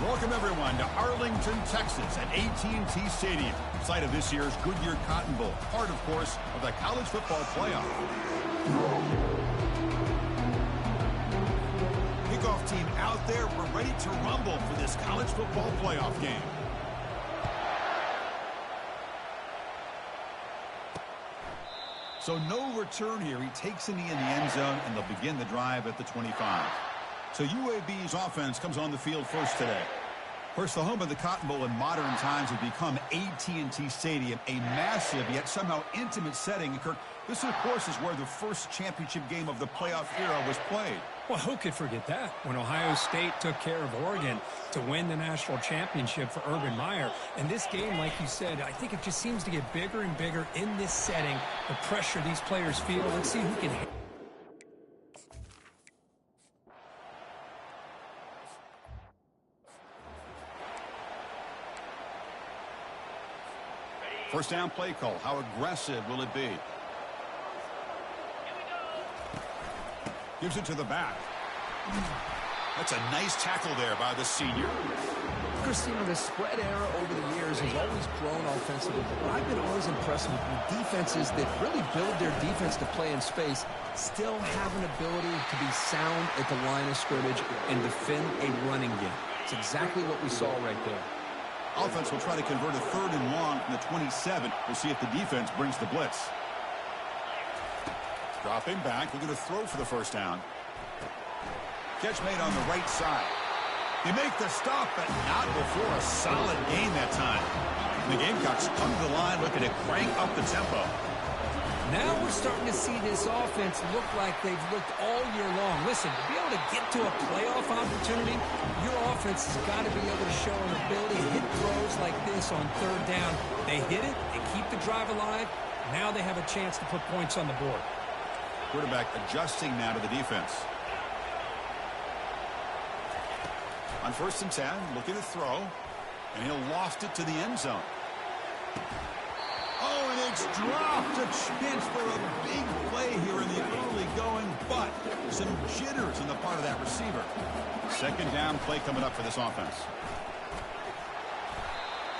Welcome, everyone, to Arlington, Texas at AT&T Stadium, site of this year's Goodyear Cotton Bowl, part, of course, of the college football playoff. Kickoff team out there. We're ready to rumble for this college football playoff game. So no return here. He takes a knee in the end zone, and they'll begin the drive at the 25. So UAB's offense comes on the field first today. First, the home of the Cotton Bowl in modern times has become AT&T Stadium, a massive yet somehow intimate setting. Kirk, this, of course, is where the first championship game of the playoff era was played. Well, who could forget that? When Ohio State took care of Oregon to win the national championship for Urban Meyer. And this game, like you said, I think it just seems to get bigger and bigger in this setting. The pressure these players feel. Let's see who can hit. First down play call. How aggressive will it be? Gives it to the back. That's a nice tackle there by the senior. Christina, the spread era over the years has always grown offensively, but I've been always impressed with defenses that really build their defense to play in space, still have an ability to be sound at the line of scrimmage and defend a running game. It's exactly what we saw right there. Offense will try to convert a 3rd and long from the 27. We'll see if the defense brings the blitz. Dropping back, looking to throw for the first down. Catch made on the right side. They make the stop, but not before a solid gain that time. And the Gamecocks come to the line looking to crank up the tempo. Now we're starting to see this offense look like they've looked all year long. Listen, to be able to get to a playoff opportunity, your offense has got to be able to show an ability to hit throws like this on 3rd down. They hit it, they keep the drive alive. Now they have a chance to put points on the board. Quarterback adjusting now to the defense. On 1st and 10, looking to throw, and he'll loft it to the end zone. Oh, and it's dropped. A chance for a big play here in the early going, but some jitters on the part of that receiver. 2nd down play coming up for this offense.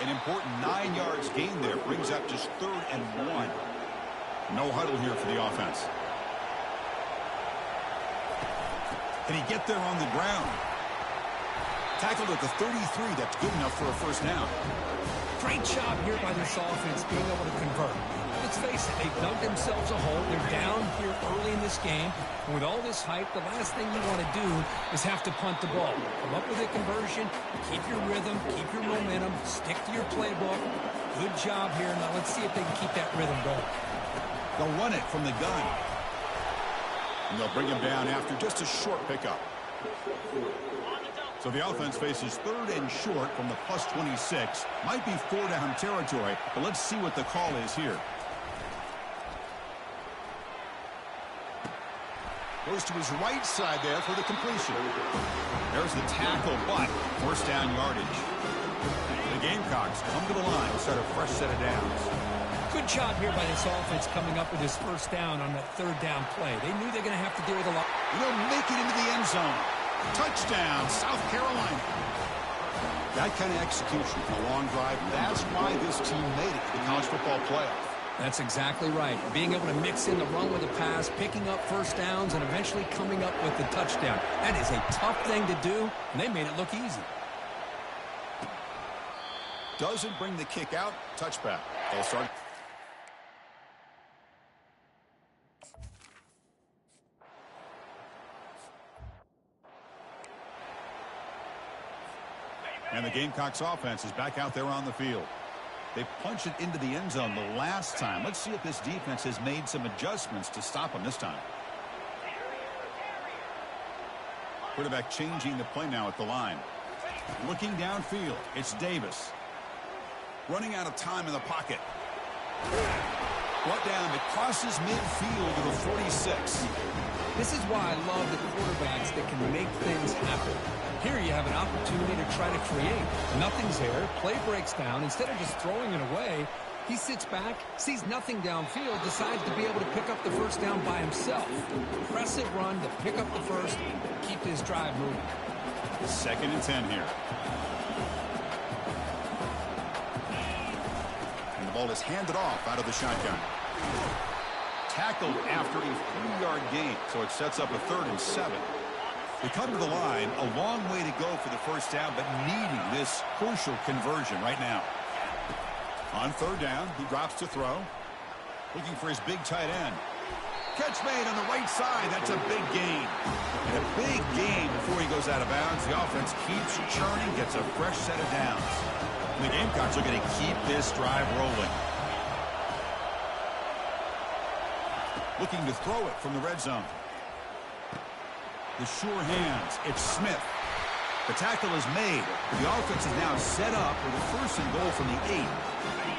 An important 9 yards gain there brings up just 3rd and 1. No huddle here for the offense. Can he get there on the ground? Tackled at the 33. That's good enough for a first down. Great job here by this offense being able to convert. Let's face it, they've dug themselves a hole. They're down here early in this game. And with all this hype, the last thing you want to do is have to punt the ball. Come up with a conversion, keep your rhythm, keep your momentum, stick to your playbook. Good job here. Now let's see if they can keep that rhythm going. They'll run it from the gun. And they'll bring him down after just a short pickup. So the offense faces 3rd and short from the plus 26. Might be 4-down territory, but let's see what the call is here. Goes to his right side there for the completion. There's the tackle, but 1st down yardage. The Gamecocks come to the line to start a fresh set of downs. Good job here by this offense coming up with his 1st down on that 3rd down play. They knew they're going to have to deal with a lot. They'll make it into the end zone. Touchdown, South Carolina. That kind of execution for a long drive, that's why this team made it to the college football playoff. That's exactly right. Being able to mix in the run with the pass, picking up 1st downs, and eventually coming up with the touchdown. That is a tough thing to do, and they made it look easy. Doesn't bring the kick out. Touchback. They'll start. And the Gamecocks offense is back out there on the field. They punch it into the end zone the last time. Let's see if this defense has made some adjustments to stop them this time. Quarterback changing the play now at the line. Looking downfield, it's Davis. Running out of time in the pocket. Brought down, it crosses midfield to the 46. This is why I love the quarterbacks that can make things happen. Here you have an opportunity to try to create. Nothing's there. Play breaks down. Instead of just throwing it away, he sits back, sees nothing downfield, decides to be able to pick up the 1st down by himself. Impressive run to pick up the 1st, keep this drive moving. 2nd and 10 here. ball is handed off out of the shotgun. Tackled after a 3-yard gain, so it sets up a 3rd and 7. They come to the line, a long way to go for the first down, but needing this crucial conversion right now. On 3rd down, he drops to throw. Looking for his big tight end. Catch made on the right side. That's a big gain. And a big gain before he goes out of bounds. The offense keeps churning, gets a fresh set of downs. And the Gamecocks are going to keep this drive rolling. Looking to throw it from the red zone. The sure hands. It's Smith. The tackle is made. The offense is now set up with a 1st and goal from the 8.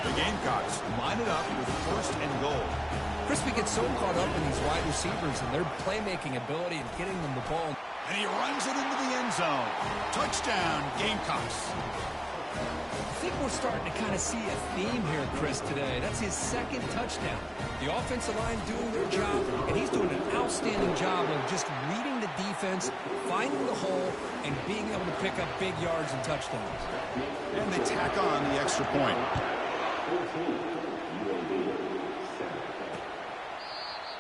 The Gamecocks line it up with 1st and goal. Chris, we get so caught up in these wide receivers and their playmaking ability and getting them the ball. And he runs it into the end zone. Touchdown, Gamecocks. I think we're starting to kind of see a theme here, Chris, today. That's his 2nd touchdown. The offensive line doing their job, and he's doing an outstanding job of just reading the defense, finding the hole, and being able to pick up big yards and touchdowns. And they tack on the extra point.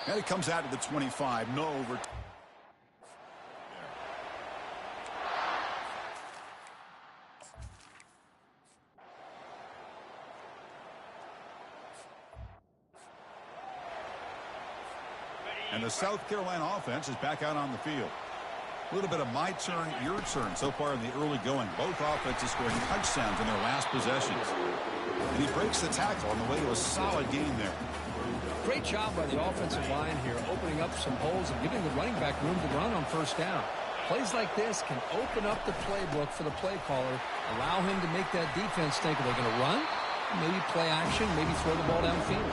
And it comes out to the 25. No over. And the South Carolina offense is back out on the field. A little bit of my turn, your turn so far in the early going. Both offenses scoring touchdowns in their last possessions. And he breaks the tackle on the way to a solid gain there. Great job by the offensive line here, opening up some holes and giving the running back room to run on 1st down. Plays like this can open up the playbook for the play caller, allow him to make that defense think, are they going to run? Maybe play action, maybe throw the ball downfield.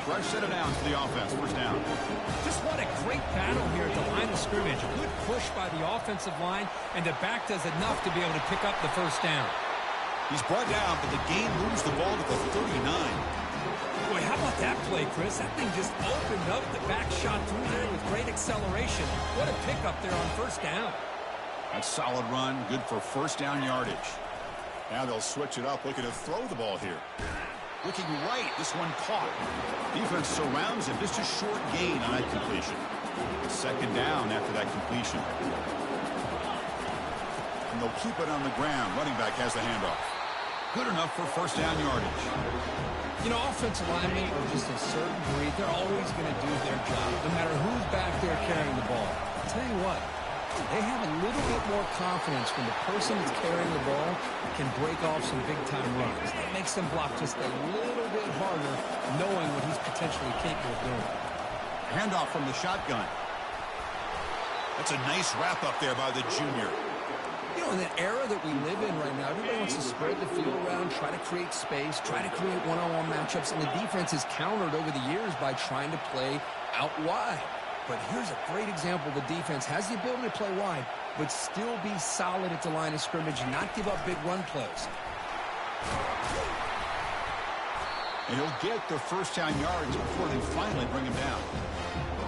Fresh set of downs for the offense. 1st down. Just what a great battle here at the line of scrimmage. Good push by the offensive line, and the back does enough to be able to pick up the 1st down. He's brought down, but the game moves the ball to the 39. Boy, how about that play, Chris? That thing just opened up. The back shot through there with great acceleration. What a pickup there on 1st down. That's solid run. Good for 1st down yardage. Now they'll switch it up, looking to throw the ball here. Looking right, this one caught. Defense surrounds him. Just a short gain on that completion. 2nd down after that completion. And they'll keep it on the ground. Running back has the handoff. Good enough for 1st down yardage. You know, offensive linemen are just a certain breed. They're always going to do their job, no matter who's back there carrying the ball. I'll tell you what, they have a little bit more confidence when the person that's carrying the ball can break off some big-time runs. That makes them block just a little bit harder, knowing what he's potentially capable of doing. Handoff from the shotgun. That's a nice wrap-up there by the junior. You know, in the era that we live in right now, everybody wants to spread the field around, try to create space, try to create one-on-one matchups, and the defense is countered over the years by trying to play out wide. But here's a great example. The defense has the ability to play wide, but still be solid at the line of scrimmage and not give up big run plays. And he'll get the 1st down yards before they finally bring him down.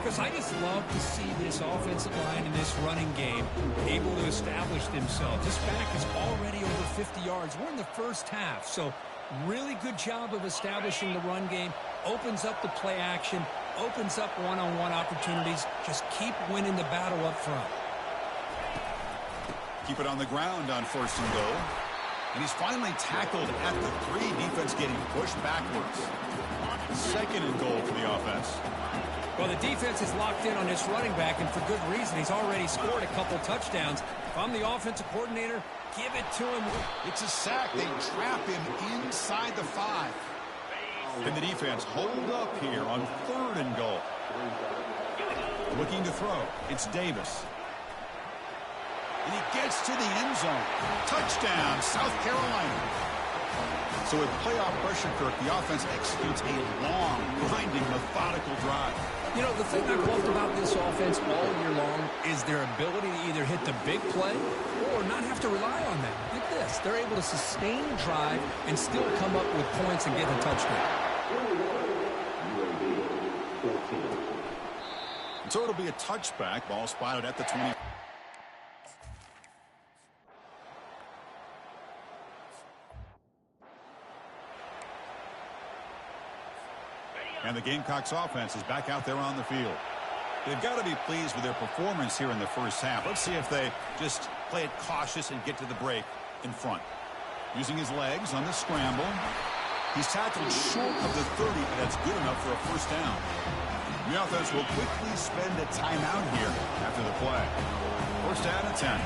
Because I just love to see this offensive line in this running game able to establish themselves. This back is already over 50 yards. We're in the 1st half, so really good job of establishing the run game. Opens up the play action, opens up one-on-one opportunities. Just keep winning the battle up front. Keep it on the ground on 1st and goal. And he's finally tackled at the 3. Defense getting pushed backwards. 2nd and goal for the offense. Well, the defense is locked in on this running back, and for good reason. He's already scored a couple touchdowns. If I'm the offensive coordinator, give it to him. It's a sack. They trap him inside the 5. And the defense hold up here on 3rd and goal. Looking to throw. It's Davis. And he gets to the end zone. Touchdown, South Carolina. So with playoff pressure, Kirk, the offense executes a long, grinding, methodical drive. You know, the thing I've loved about this offense all year long is their ability to either hit the big play or not have to rely on that. Like this. They're able to sustain a drive and still come up with points and get a touchdown. So it'll be a touchback. Ball spotted at the 20. And the Gamecocks offense is back out there on the field. They've got to be pleased with their performance here in the first half. Let's see if they just play it cautious and get to the break in front. Using his legs on the scramble. He's tackled short of the 30, but that's good enough for a first down. The offense will quickly spend a timeout here after the play. First down and 10.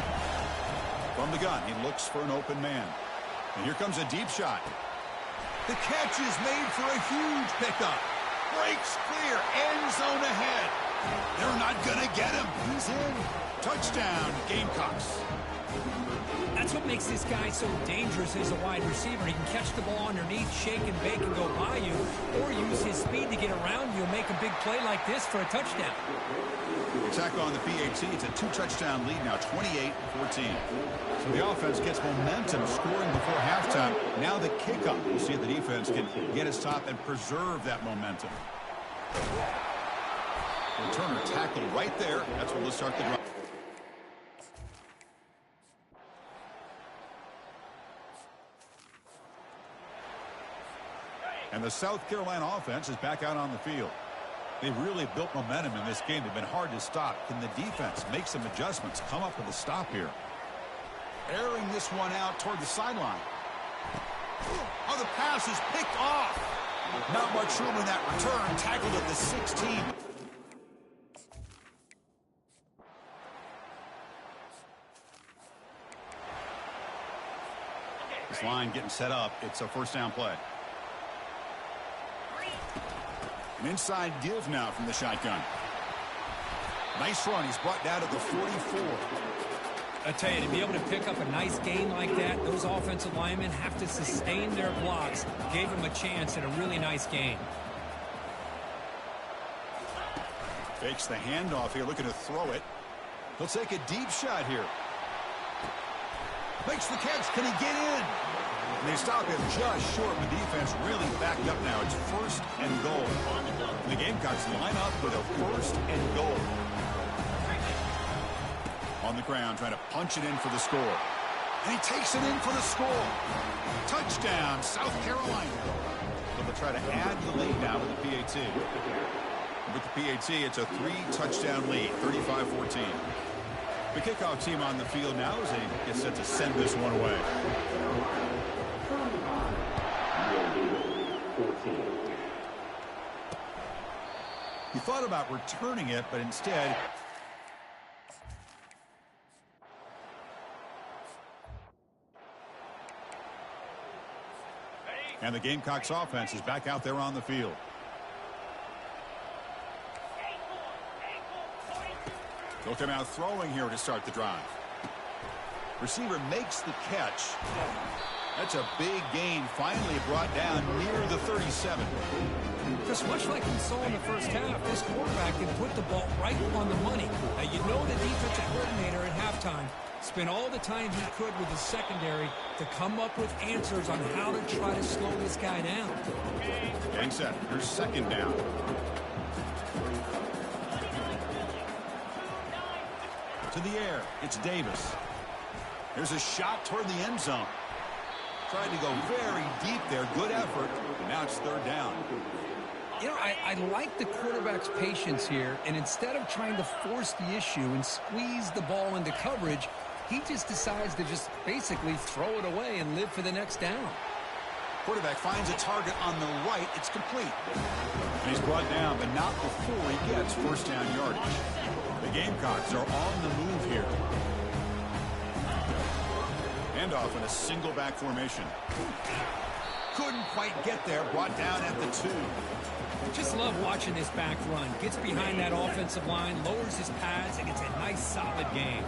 From the gun, he looks for an open man. And here comes a deep shot. The catch is made for a huge pickup. Breaks clear, end zone ahead. They're not going to get him. He's in. Touchdown, Gamecocks. That's what makes this guy so dangerous as a wide receiver. He can catch the ball underneath, shake and bake and go by you, or use his speed to get around you and make a big play like this for a touchdown. Attack on the PAT. It's a 2-touchdown lead now, 28-14. So the offense gets momentum, scoring before halftime. Now the kickoff. We'll see if the defense can get a stop and preserve that momentum. Returner tackled right there. That's where we'll start the drive. And the South Carolina offense is back out on the field. They've really built momentum in this game. They've been hard to stop. Can the defense make some adjustments, come up with a stop here? Airing this one out toward the sideline. Oh, the pass is picked off. Not much room in that return. Tackled at the 16. This line getting set up. It's a first down play. An inside give now from the shotgun. Nice run. He's brought down to the 44. I tell you, to be able to pick up a nice gain like that, those offensive linemen have to sustain their blocks. Gave him a chance at a really nice gain. Fakes the handoff here, looking to throw it. He'll take a deep shot here. Makes the catch. Can he get in? And they stop him just short. The defense really backed up now. It's first and goal. The Gamecocks line up with a first and goal. On the ground, trying to punch it in for the score. And he takes it in for the score. Touchdown, South Carolina. So they'll try to add the lead now with the PAT. With the PAT, it's a 3-touchdown lead, 35-14. The kickoff team on the field now as they get set to send this one away. He thought about returning it, but instead... And the Gamecocks offense is back out there on the field. They'll come out throwing here to start the drive. Receiver makes the catch. That's a big gain, finally brought down near the 37. Just much like we saw in the first half, this quarterback can put the ball right on the money. Now, you know the defensive coordinator at halftime spent all the time he could with the secondary to come up with answers on how to try to slow this guy down. Gang set. Here's second down. To the air. It's Davis. There's a shot toward the end zone. Tried to go very deep there. Good effort. And now it's third down. You know, I like the quarterback's patience here, and instead of trying to force the issue and squeeze the ball into coverage, he just decides to just basically throw it away and live for the next down. Quarterback finds a target on the right. It's complete. And he's brought down, but not before he gets first down yardage. The Gamecocks are on the move here. Handoff in a single back formation. Couldn't quite get there. Brought down at the 2. Just love watching this back run. Gets behind that offensive line, lowers his pads, and gets a nice solid gain.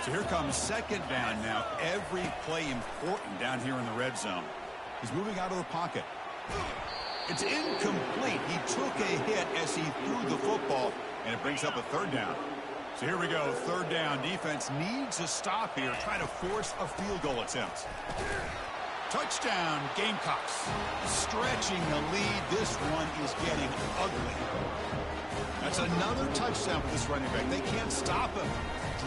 So here comes second down now. Every play important down here in the red zone. He's moving out of the pocket. It's incomplete. He took a hit as he threw the football, and it brings up a third down. So here we go, third down. Defense needs a stop here, trying to force a field goal attempt. Touchdown, Gamecocks. Stretching the lead. This one is getting ugly. That's another touchdown for this running back. They can't stop him.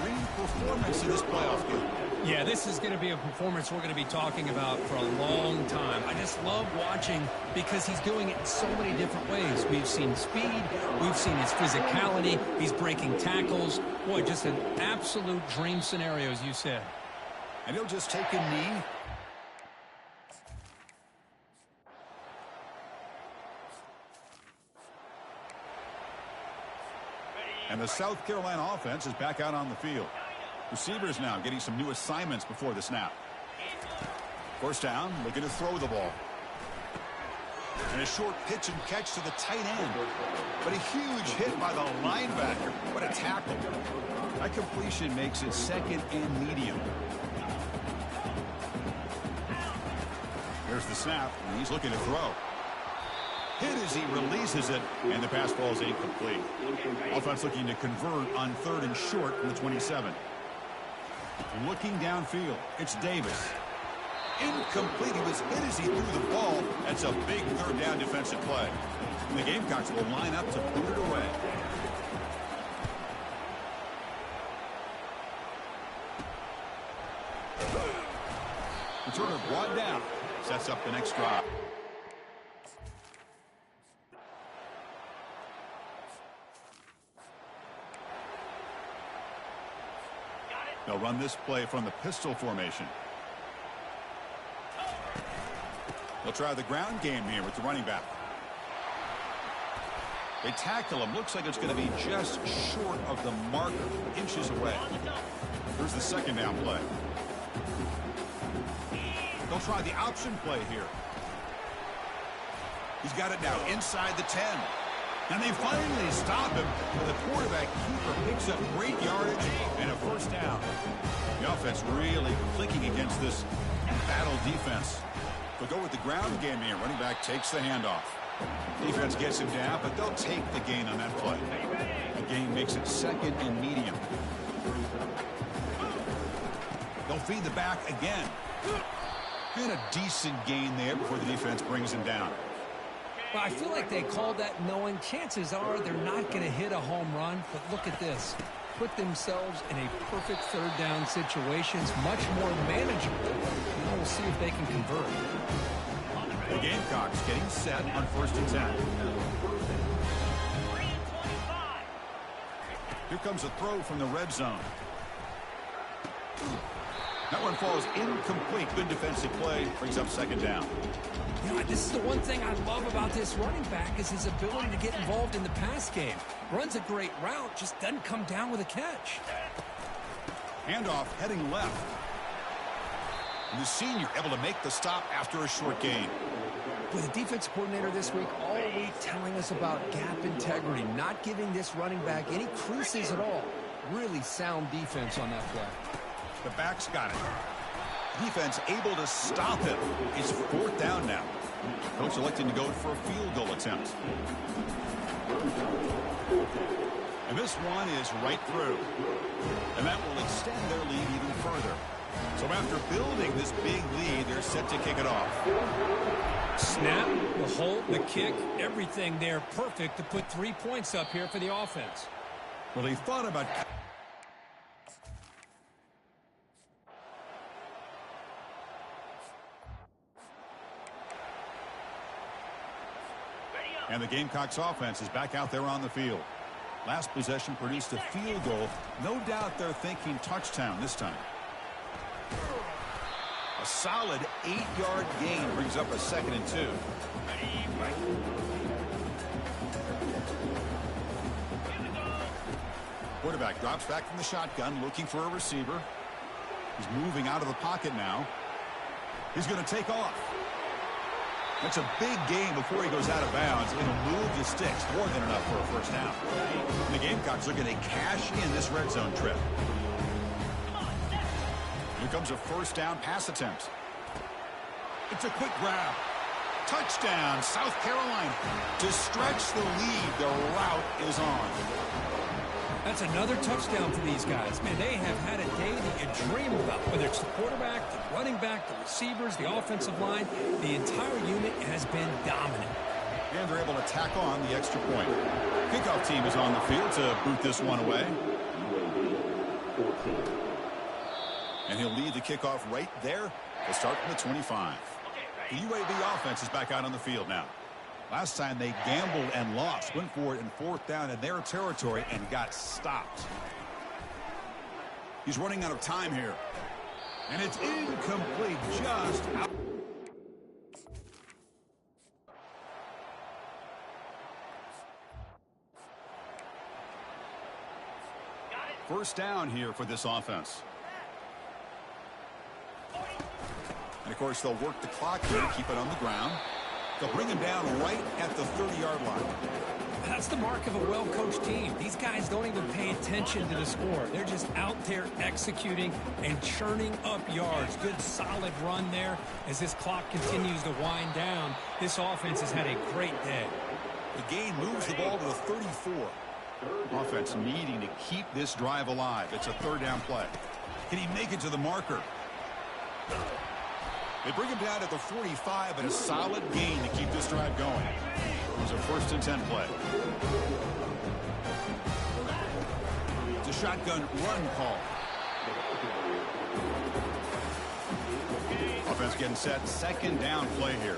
Dream performance in this playoff game. Yeah, this is going to be a performance we're going to be talking about for a long time. I just love watching because he's doing it in so many different ways. We've seen speed. We've seen his physicality. He's breaking tackles. Boy, just an absolute dream scenario, as you said. And he'll just take a knee. And the South Carolina offense is back out on the field. Receivers now getting some new assignments before the snap. First down, looking to throw the ball. And a short pitch and catch to the tight end. But a huge hit by the linebacker. What a tackle. That completion makes it second and medium. Here's the snap, and he's looking to throw. Hit as he releases it, and the pass ball is incomplete. Offense looking to convert on 3rd and short from the 27. Looking downfield, it's Davis. Incomplete. He was hit as he threw the ball. That's a big 3rd down defensive play. And the Gamecocks will line up to put it away. Returner brought down. Sets up the next drive. They'll run this play from the pistol formation. They'll try the ground game here with the running back. They tackle him. Looks like it's going to be just short of the marker, inches away. Here's the 2nd down play. They'll try the option play here. He's got it now inside the 10. And they finally stop him. The quarterback keeper picks up great yardage and a first down. The offense really clicking against this battle defense. They'll go with the ground game here. Running back takes the handoff. Defense gets him down, but they'll take the gain on that play. The gain makes it second and medium. They'll feed the back again. And a decent gain there before the defense brings him down. Well, I feel like they called that knowing chances are they're not going to hit a home run. But look at this. Put themselves in a perfect 3rd down situation. It's much more manageable. Now we'll see if they can convert. The Gamecocks getting set on 1st and 10. Here comes a throw from the red zone. That one falls incomplete. Good defensive play. Brings up 2nd down. You know, this is the one thing I love about this running back is his ability to get involved in the pass game. Runs a great route, just doesn't come down with a catch. Handoff heading left. And the senior able to make the stop after a short gain. With the defense coordinator this week all week telling us about gap integrity, not giving this running back any creases at all. Really sound defense on that play. The back's got it. Defense able to stop him. It's 4th down now. Coach electing to go for a field goal attempt. And this one is right through. And that will extend their lead even further. So after building this big lead, they're set to kick it off. Snap, the hold, the kick, everything there perfect to put 3 points up here for the offense. Well, he thought about... And the Gamecocks offense is back out there on the field. Last possession produced a field goal. No doubt they're thinking touchdown this time. A solid 8-yard gain brings up a 2nd and 2. Quarterback drops back from the shotgun, looking for a receiver. He's moving out of the pocket now. He's going to take off. That's a big gain before he goes out of bounds. It'll move the sticks. More than enough for a first down. And the Gamecocks looking to cash in this red zone trip. Here comes a first down pass attempt. It's a quick grab. Touchdown, South Carolina. To stretch the lead, the route is on. That's another touchdown for these guys. Man, they have had a day that you dream about. Whether it's the quarterback, the running back, the receivers, the offensive line, the entire unit has been dominant. And they're able to tack on the extra point. Kickoff team is on the field to boot this one away. And he'll lead the kickoff right there to start from the 25. The UAB offense is back out on the field now. Last time they gambled and lost, went for it in 4th down in their territory and got stopped. He's running out of time here. And it's incomplete, just out. First down here for this offense. And, of course, they'll work the clock here, keep it on the ground. They'll bring him down right at the 30-yard line. That's the mark of a well-coached team. These guys don't even pay attention to the score. They're just out there executing and churning up yards. Good, solid run there. As this clock continues to wind down, this offense has had a great day. The gain moves the ball to the 34. Offense needing to keep this drive alive. It's a 3rd down play. Can he make it to the marker? They bring him down at the 45, but a solid gain to keep this drive going. It was a 1st and 10 play. It's a shotgun run call. Offense getting set. 2nd down play here.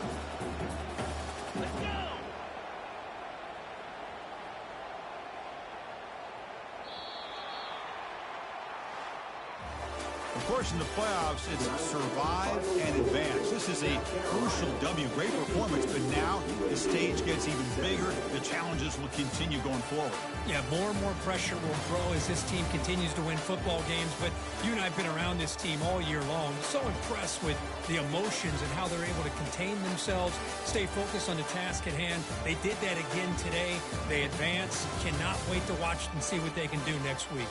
Of course, in the playoffs, it's survive and advance. This is a crucial W. Great performance, but now the stage gets even bigger. The challenges will continue going forward. Yeah, more and more pressure will grow as this team continues to win football games. But you and I have been around this team all year long. So impressed with the emotions and how they're able to contain themselves, stay focused on the task at hand. They did that again today. They advance. Cannot wait to watch and see what they can do next week.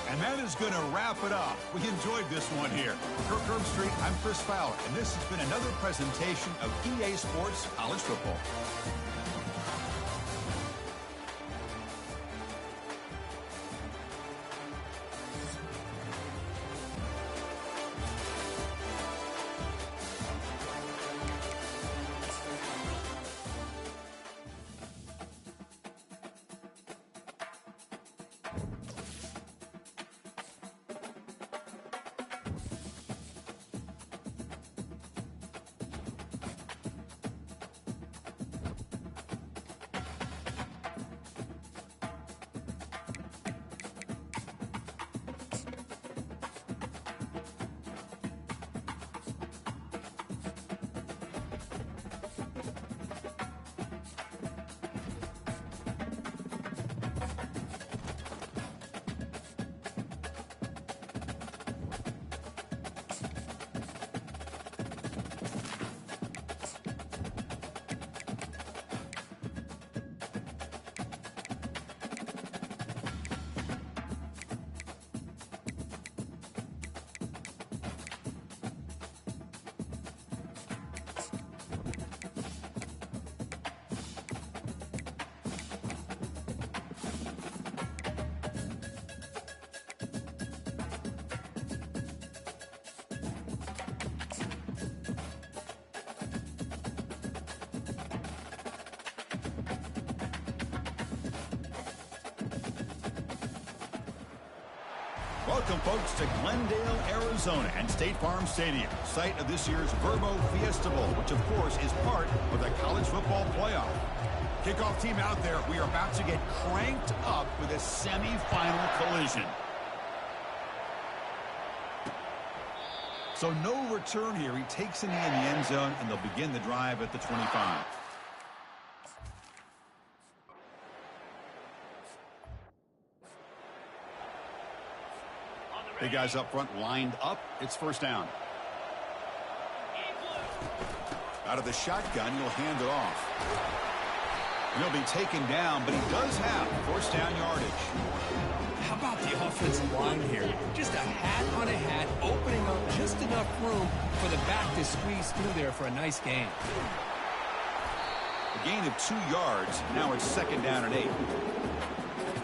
And that is going to wrap it up. We enjoyed this one here. Kirk Herbstreit, I'm Chris Fowler, and this has been another presentation of EA Sports College Football. Welcome, folks, to Glendale, Arizona, and State Farm Stadium, site of this year's Verbo Fiesta Bowl, which, of course, is part of the college football playoff. Kickoff team out there, we are about to get cranked up with a semifinal collision. So no return here. He takes a knee in the end zone, and they'll begin the drive at the 25. Big guys up front lined up. It's 1st down. Out of the shotgun, he'll hand it off. And he'll be taken down, but he does have 1st down yardage. How about the offensive line here? Just a hat on a hat, opening up just enough room for the back to squeeze through there for a nice gain. A gain of 2 yards. Now it's 2nd down and 8.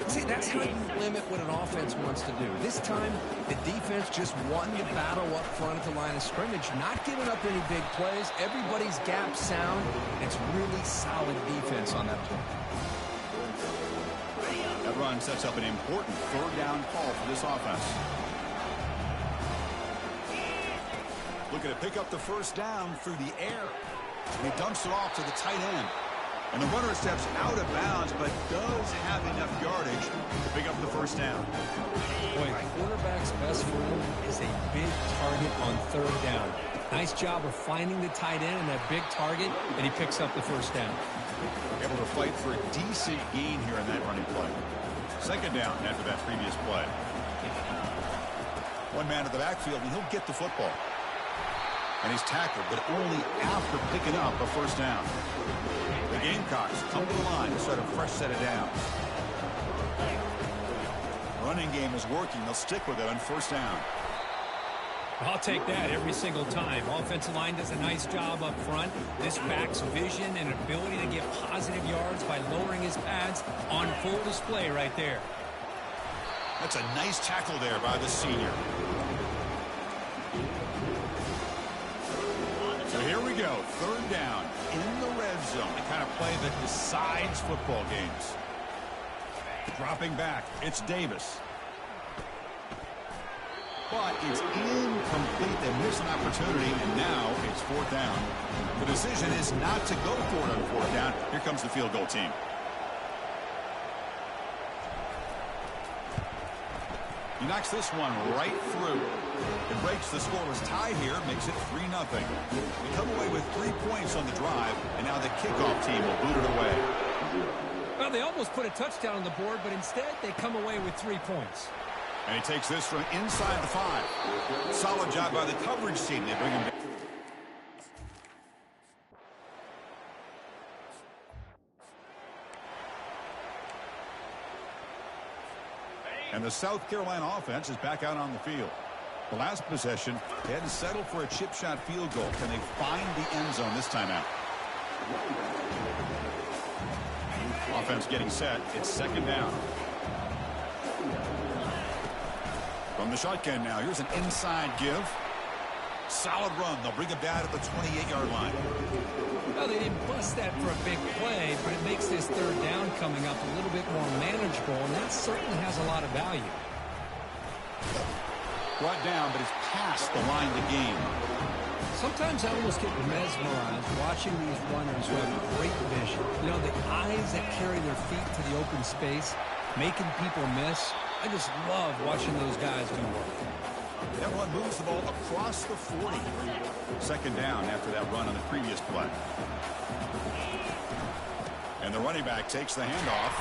See, that's how you limit what an offense wants to do. This time, the defense just won the battle up front at the line of scrimmage, not giving up any big plays. Everybody's gap sound. It's really solid defense on that play. That run sets up an important 3rd down call for this offense. Looking to pick up the first down through the air. And he dumps it off to the tight end. And the runner steps out of bounds, but does have enough yardage to pick up the first down. Boy, quarterback's best friend is a big target on third down. Nice job of finding the tight end and that big target, and he picks up the first down. Able to fight for a decent gain here in that running play. Second down after that previous play. One man at the backfield, and he'll get the football. And he's tackled, but only after picking up a first down. The Gamecocks come to the line to start a fresh set of downs. Running game is working. They'll stick with it on first down. I'll take that every single time. Offensive line does a nice job up front. This back's vision and ability to get positive yards by lowering his pads on full display right there. That's a nice tackle there by the senior. So here we go. Third down in the red zone. The kind of play that decides football games. Dropping back. It's Davis. But it's incomplete. They missed an opportunity, and now it's fourth down. The decision is not to go for it on fourth down. Here comes the field goal team. He knocks this one right through. It breaks the scoreless tie here, makes it 3-0. They come away with 3 points on the drive, and now the kickoff team will boot it away. Well, they almost put a touchdown on the board, but instead they come away with 3 points. And he takes this from inside the 5. Solid job by the coverage team. They bring him down. And the South Carolina offense is back out on the field. The last possession, they had to settle for a chip shot field goal. Can they find the end zone this time out? Offense getting set. It's second down. From the shotgun now, here's an inside give. Solid run. They'll bring it down at the 28-yard line. Well, they didn't bust that for a big play, but it makes this third down coming up a little bit more manageable, and that certainly has a lot of value. Brought down, but it's past the line to gain. Sometimes I almost get mesmerized watching these runners who have great vision. You know, the eyes that carry their feet to the open space, making people miss. I just love watching those guys do work. That run moves the ball across the 40. Second down after that run on the previous play. And the running back takes the handoff.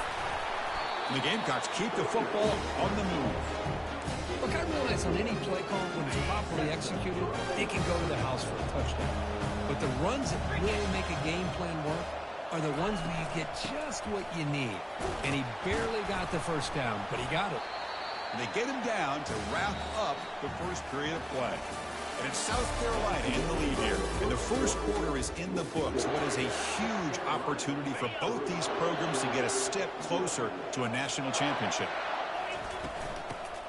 And the Gamecocks keep the football on the move. Look, I realize on any play call, when it's properly executed, they can go to the house for a touchdown. But the runs that really make a game plan work are the ones where you get just what you need. And he barely got the first down, but he got it. And they get him down to wrap up the first period of play. And it's South Carolina in the lead here. And the first quarter is in the books. What is a huge opportunity for both these programs to get a step closer to a national championship.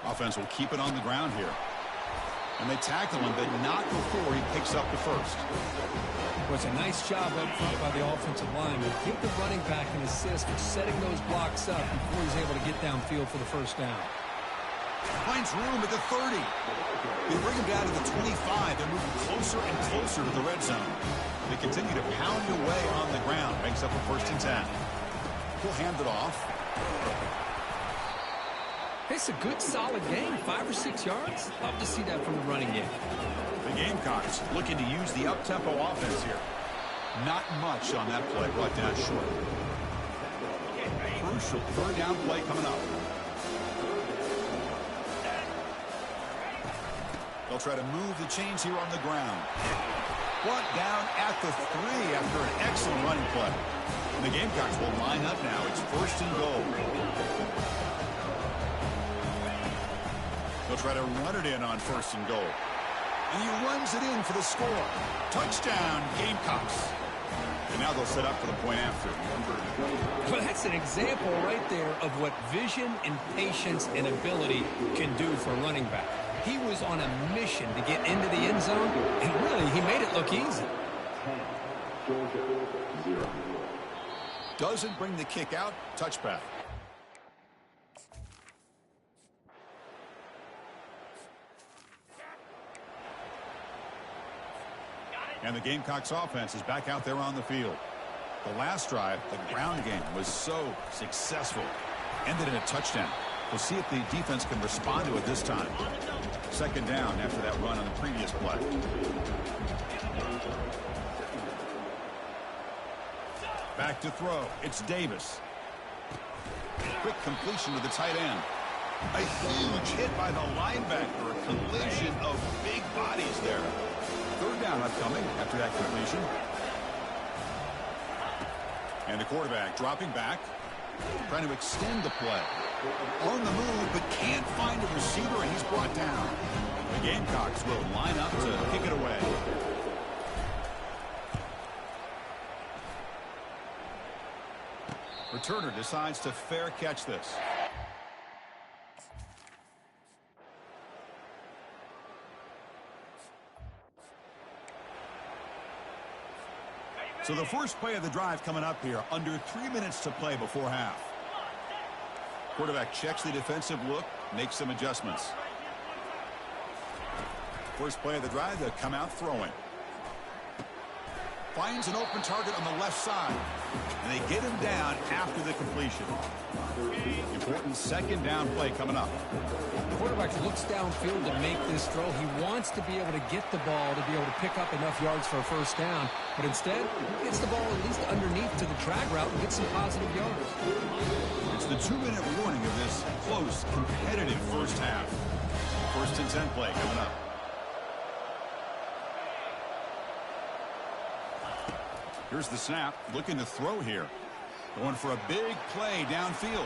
Offense will keep it on the ground here. And they tackle him, but not before he picks up the first. Well, it's a nice job up front by the offensive line. But give the running back an assist for setting those blocks up before he's able to get downfield for the first down. Finds room at the 30. They bring him down to the 25. They're moving closer and closer to the red zone. They continue to pound away on the ground. Makes up a 1st and 10. He'll hand it off. It's a good, solid game. 5 or 6 yards. Love to see that from the running game. The Gamecocks looking to use the up-tempo offense here. Not much on that play. Brought down short. Crucial third down play coming up. They'll try to move the chains here on the ground. Brought down at the 3 after an excellent running play. And the Gamecocks will line up now. It's 1st and goal. They'll try to run it in on 1st and goal. And he runs it in for the score. Touchdown, Gamecocks. And now they'll set up for the point after. Well, that's an example right there of what vision and patience and ability can do for a running back. He was on a mission to get into the end zone, and really, he made it look easy. Doesn't bring the kick out. Touchback. And the Gamecocks offense is back out there on the field. The last drive, the ground game, was so successful. Ended in a touchdown. We'll see if the defense can respond to it this time. Second down after that run on the previous play. Back to throw. It's Davis. Quick completion to the tight end. A huge hit by the linebacker. A collision of big bodies there. Third down upcoming after that completion. And the quarterback dropping back. Trying to extend the play. On the move, but can't find a receiver, and he's brought down. The Gamecocks will line up to kick it away. Returner decides to fair catch this. So the first play of the drive coming up here. Under 3 minutes to play before half. Quarterback checks the defensive look, makes some adjustments. First play of the drive, they'll come out throwing. Finds an open target on the left side. And they get him down after the completion. Important second down play coming up. The quarterback looks downfield to make this throw. He wants to be able to get the ball to be able to pick up enough yards for a first down. But instead, he gets the ball at least underneath to the drag route and gets some positive yards. It's the 2-minute warning of this close, competitive first half. First and 10 play coming up. Here's the snap, looking to throw here. Going for a big play downfield.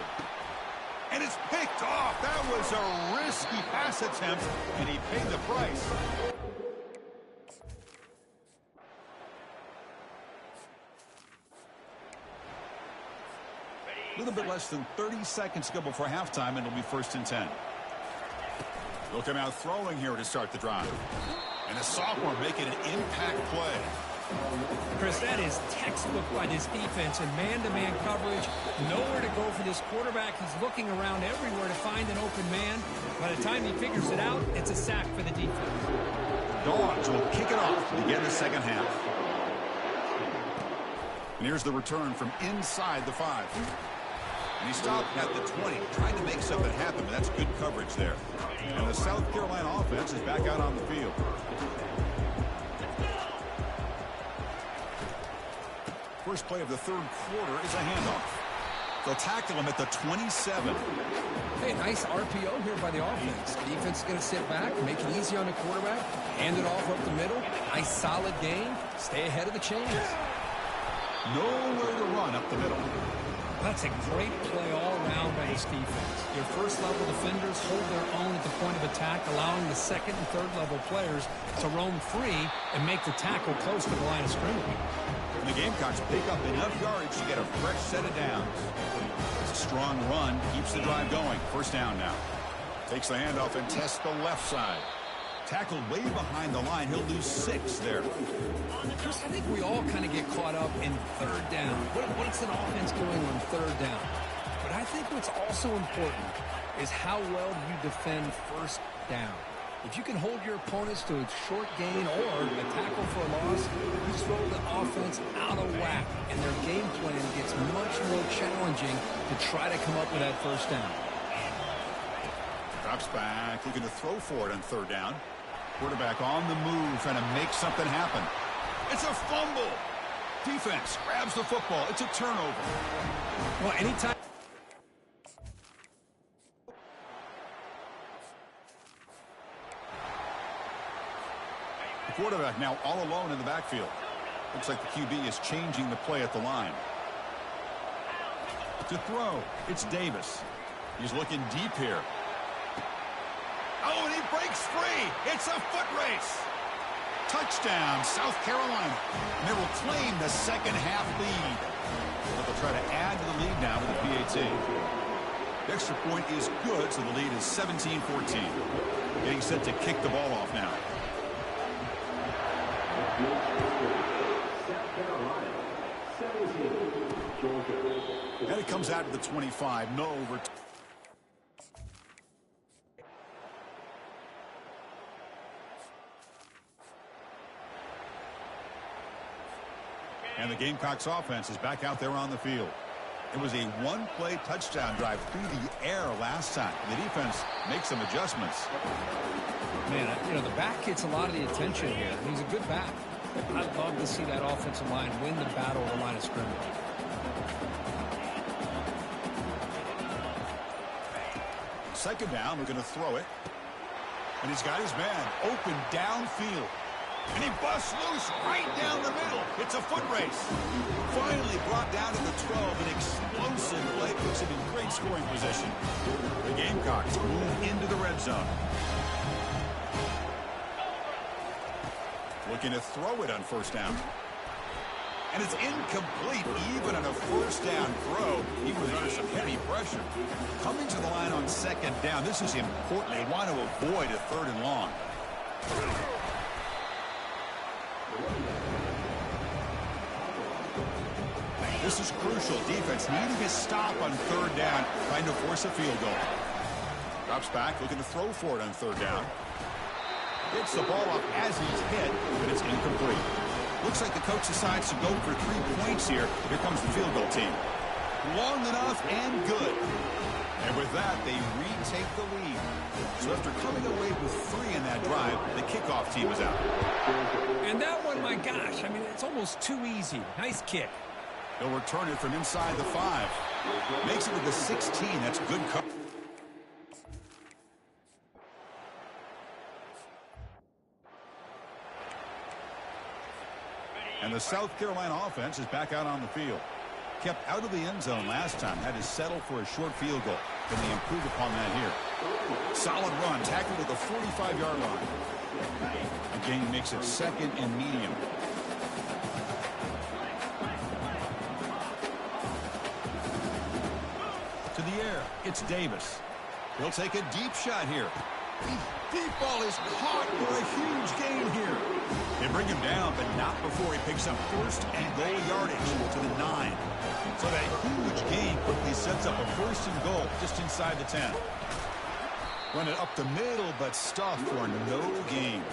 And it's picked off. That was a risky pass attempt, and he paid the price. A little bit less than 30 seconds to go before halftime, and it'll be first and 10. They'll come out throwing here to start the drive. And the sophomore making an impact play. Chris, that is textbook by this defense and man-to-man coverage. Nowhere to go for this quarterback. He's looking around everywhere to find an open man. By the time he figures it out, it's a sack for the defense. Dogs will kick it off to begin the second half. And here's the return from inside the 5. And he stopped at the 20, trying to make something happen, but that's good coverage there. And the South Carolina offense is back out on the field. First play of the third quarter is a handoff. They'll tackle him at the 27. Hey, nice RPO here by the offense. Defense is going to sit back, make it easy on the quarterback, hand it off up the middle. Nice solid game. Stay ahead of the chains. Nowhere to run up the middle. That's a great play all around by this defense. Your first-level defenders hold their own at the point of attack, allowing the second and third-level players to roam free and make the tackle close to the line of scrimmage. And the Gamecocks pick up enough yardage to get a fresh set of downs. It's a strong run, keeps the drive going. First down now. Takes the handoff and tests the left side. Tackled way behind the line. He'll lose 6 there. Chris, I think we all kind of get caught up in third down. What's an offense doing on third down? But I think what's also important is how well you defend first down. If you can hold your opponents to a short gain or a tackle for a loss, you throw the offense out of whack, and their game plan gets much more challenging to try to come up with that first down. Drops back, looking to throw for it on third down. Quarterback on the move, trying to make something happen. It's a fumble. Defense grabs the football. It's a turnover. Well, anytime. The quarterback now all alone in the backfield. Looks like the QB is changing the play at the line. To throw, it's Davis. He's looking deep here. Oh, and he breaks free. It's a foot race. Touchdown, South Carolina. And they will claim the second half lead. But they'll try to add to the lead now with the PAT. The extra point is good, so the lead is 17-14. Getting set to kick the ball off now. And it comes out to the 25. No overtime. And the Gamecocks offense is back out there on the field. It was a one-play touchdown drive through the air last time. The defense makes some adjustments. Man, you know, the back gets a lot of the attention here. He's a good back. I'd love to see that offensive line win the battle at the line of scrimmage. Second down, we're going to throw it. And he's got his man open downfield. And he busts loose right down the middle. It's a foot race. Finally brought down to the 12. An explosive play puts him in great scoring position. The Gamecocks move into the red zone. Looking to throw it on first down. And it's incomplete even on a first down throw. He was under some heavy pressure. Coming to the line on second down. This is important. They want to avoid a third and long. This is crucial. Defense needing a stop on third down, trying to force a field goal. Drops back, looking to throw for it on third down. Gets the ball up as he's hit, but it's incomplete. Looks like the coach decides to go for 3 points here. Here comes the field goal team. Long enough and good. And with that, they retake the lead. So after coming away with 3 in that drive, the kickoff team is out. And that one, my gosh, I mean, it's almost too easy. Nice kick. They'll return it from inside the 5. Makes it to the 16. That's good coverage. And the South Carolina offense is back out on the field. Kept out of the end zone last time. Had to settle for a short field goal. Can they improve upon that here? Solid run. Tackled at the 45-yard line. Again, makes it second and medium. To the air. It's Davis. He'll take a deep shot here. Deep ball is caught for a huge gain here. They bring him down, but not before he picks up first and goal yardage to the 9. So that huge gain quickly sets up a first and goal just inside the 10. Run it up the middle, but stuffed for no gain.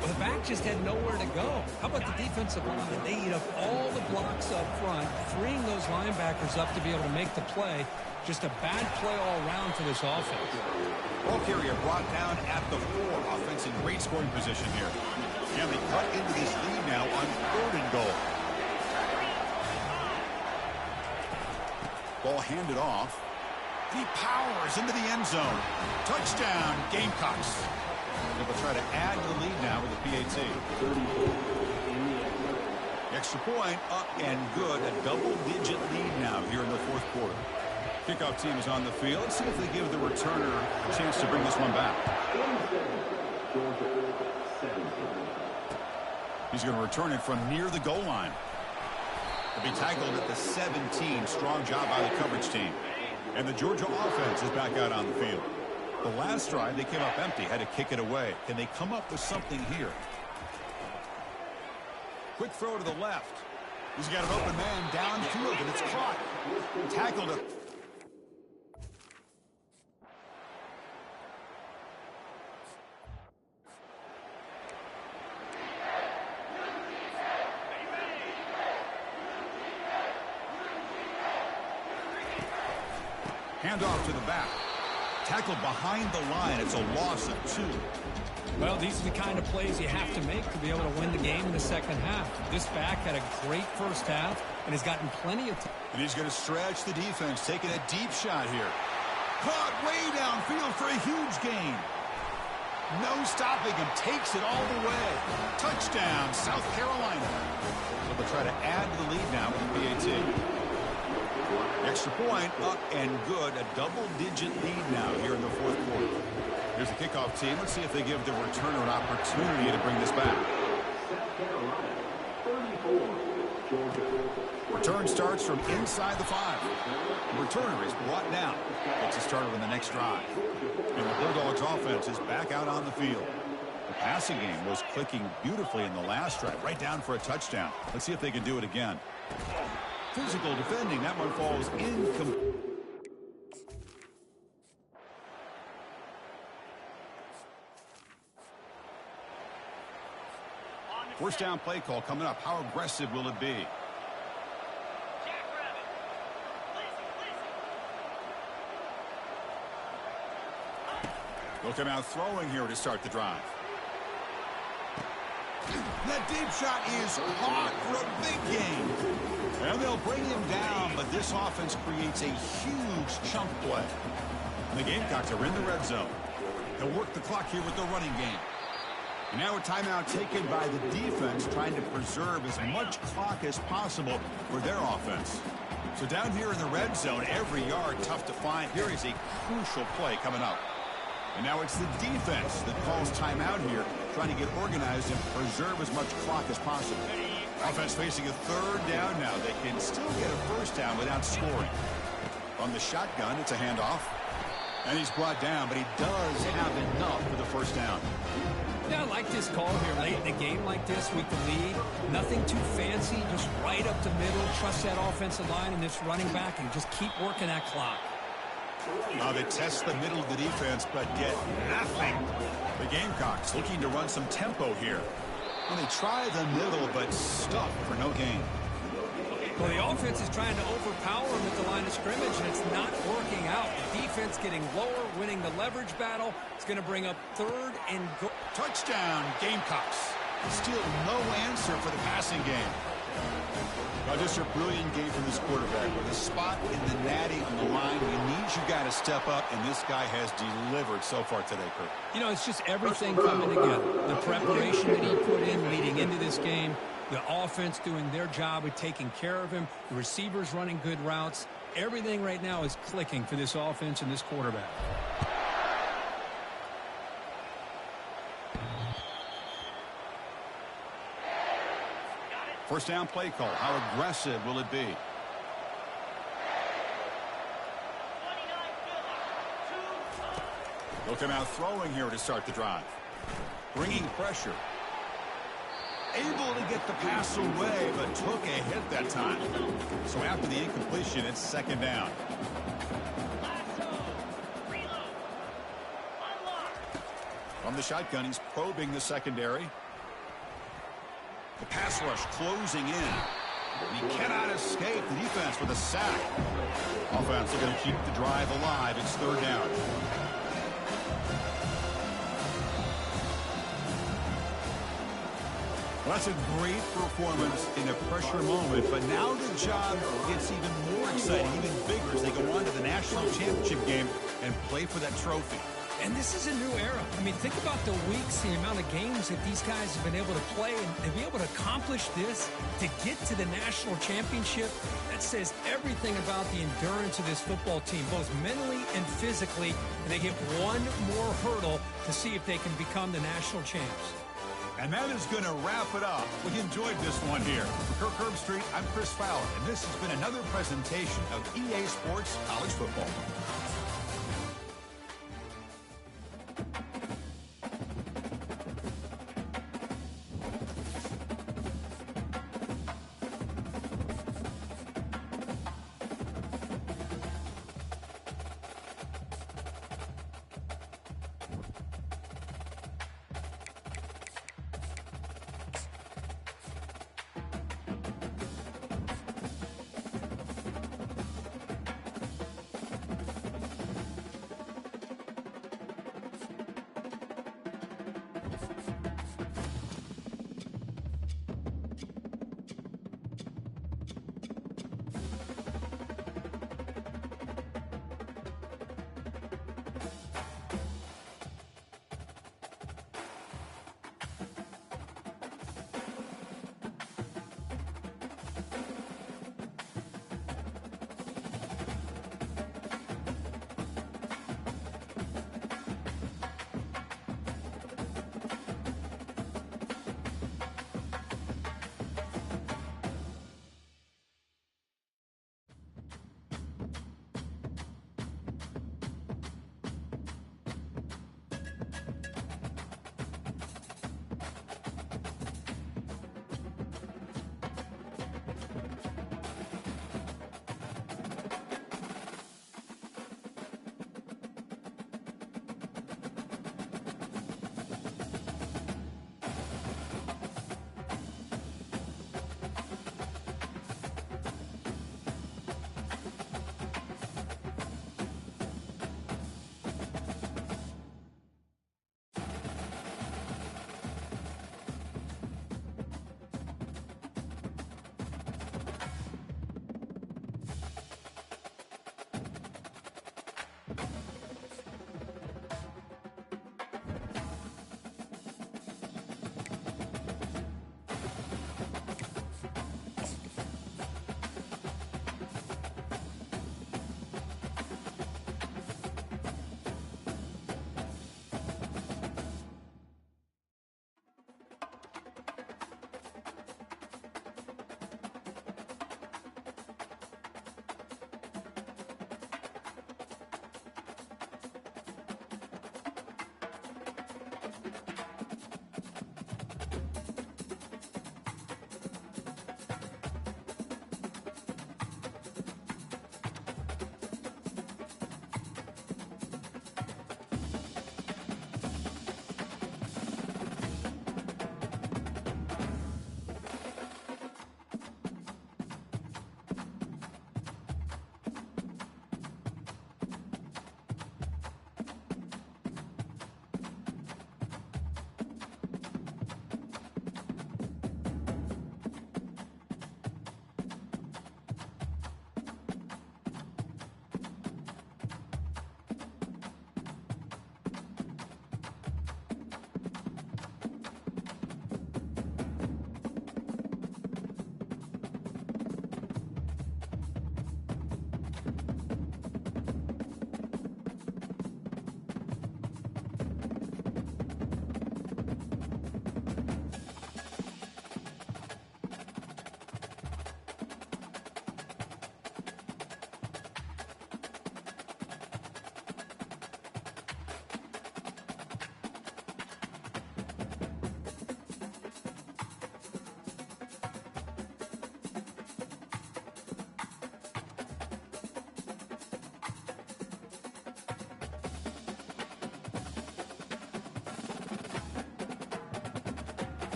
Well, the back just had nowhere to go. How about the defensive line? They eat up all the blocks up front, freeing those linebackers up to be able to make the play. Just a bad play all around for this offense. Ball carrier brought down at the 4. Offense in great scoring position here. And they cut into this lead now on 3rd and goal. Ball handed off. He powers into the end zone. Touchdown, Gamecocks. They'll try to add to the lead now with the PAT. Extra point, up and good. A double-digit lead now here in the 4th quarter. Kickoff team is on the field. Let's see if they give the returner a chance to bring this one back. He's going to return it from near the goal line. He'll be tackled at the 17. Strong job by the coverage team. And the Georgia offense is back out on the field. The last drive, they came up empty, had to kick it away. Can they come up with something here? Quick throw to the left. He's got an open man downfield, and it's caught. Tackled it. Handoff to the back. Tackled behind the line. It's a loss of 2. Well, these are the kind of plays you have to make to be able to win the game in the second half. This back had a great first half and has gotten plenty of time. And he's going to stretch the defense, taking a deep shot here. Caught way downfield for a huge gain. No stopping him. Takes it all the way. Touchdown, South Carolina. So they'll try to add to the lead now with the PAT. Extra point, up and good. A double-digit lead now here in the 4th quarter. Here's the kickoff team. Let's see if they give the returner an opportunity to bring this back. Return starts from inside the 5. The returner is brought down. Gets it started on the next drive. And the Bulldogs offense is back out on the field. The passing game was clicking beautifully in the last drive, right down for a touchdown. Let's see if they can do it again. Physical defending. That one falls incomplete. First down play call coming up. How aggressive will it be? They'll come out throwing here to start the drive. That deep shot is caught for a big gain. And they'll bring him down, but this offense creates a huge chunk play. And the Gamecocks are in the red zone. They'll work the clock here with the running game. And now a timeout taken by the defense, trying to preserve as much clock as possible for their offense. So down here in the red zone, every yard tough to find. Here is a crucial play coming up. And now it's the defense that calls timeout here, trying to get organized and preserve as much clock as possible. Offense facing a third down now. They can still get a first down without scoring. On the shotgun, it's a handoff. And he's brought down, but he does have enough for the first down. Yeah, I like this call here late in a game like this with the lead. Nothing too fancy, just right up the middle. Trust that offensive line and this running back and just keep working that clock. Now they test the middle of the defense, but get nothing. The Gamecocks looking to run some tempo here. Well, they try the middle, but stuck for no gain. Well, the offense is trying to overpower them at the line of scrimmage, and it's not working out. The defense getting lower, winning the leverage battle. It's going to bring up third and go. Touchdown, Gamecocks. Still no answer for the passing game. Now, just a brilliant game from this quarterback. With a spot in the natty on the line, we need you guys to step up, and this guy has delivered so far today, Kurt. You know, it's just everything coming together. The preparation that he put in leading into this game, the offense doing their job of taking care of him, the receivers running good routes. Everything right now is clicking for this offense and this quarterback. First down play call. How aggressive will it be? They'll come out throwing here to start the drive. Bringing pressure. Able to get the pass away, but took a hit that time. So after the incompletion, it's second down. From the shotgun, he's probing the secondary. The pass rush closing in. And he cannot escape the defense with a sack. Offense are going to keep the drive alive. It's third down. Well, that's a great performance in a pressure moment, but now the job gets even more exciting, even bigger as they go on to the national championship game and play for that trophy. And this is a new era. I mean, think about the weeks, the amount of games that these guys have been able to play, and to be able to accomplish this, to get to the national championship, that says everything about the endurance of this football team, both mentally and physically, and they get one more hurdle to see if they can become the national champs. And that is going to wrap it up. We enjoyed this one here. For Kirk Herbstreit, I'm Chris Fowler, and this has been another presentation of EA Sports College Football.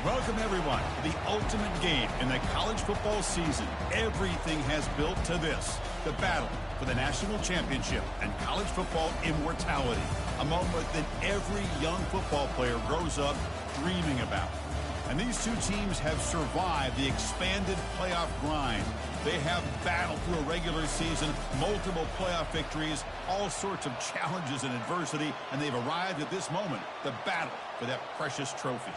Welcome, everyone, to the ultimate game in the college football season. Everything has built to this, the battle for the national championship and college football immortality, a moment that every young football player grows up dreaming about. And these two teams have survived the expanded playoff grind. They have battled through a regular season, multiple playoff victories, all sorts of challenges and adversity, and they've arrived at this moment, the battle for that precious trophy.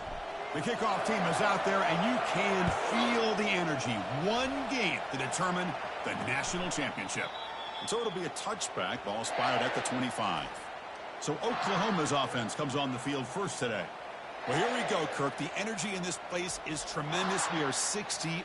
The kickoff team is out there, and you can feel the energy. One game to determine the national championship. And so it'll be a touchback, ball spotted at the 25. So Oklahoma's offense comes on the field first today. Well, here we go, Kirk. The energy in this place is tremendous. We are 60.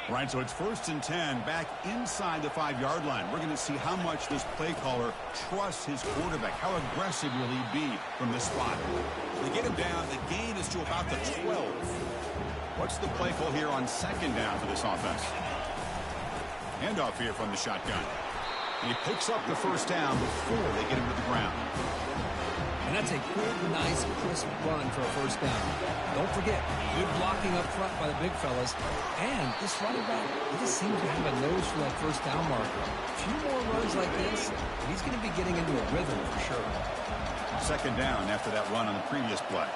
All right, so it's 1st and 10, back inside the 5-yard line. We're going to see how much this play caller trusts his quarterback. How aggressive will he be from this spot? They get him down. The gain is to about the 12. What's the play call here on 2nd down for this offense? Handoff here from the shotgun. And he picks up the 1st down before they get him to the ground. And that's a good, nice, crisp run for a 1st down. Don't forget, good blocking up front by the big fellas. And this running back, he just seems to have a nose for that 1st down marker. A few more runs like this, and he's going to be getting into a rhythm for sure. 2nd down after that run on the previous play.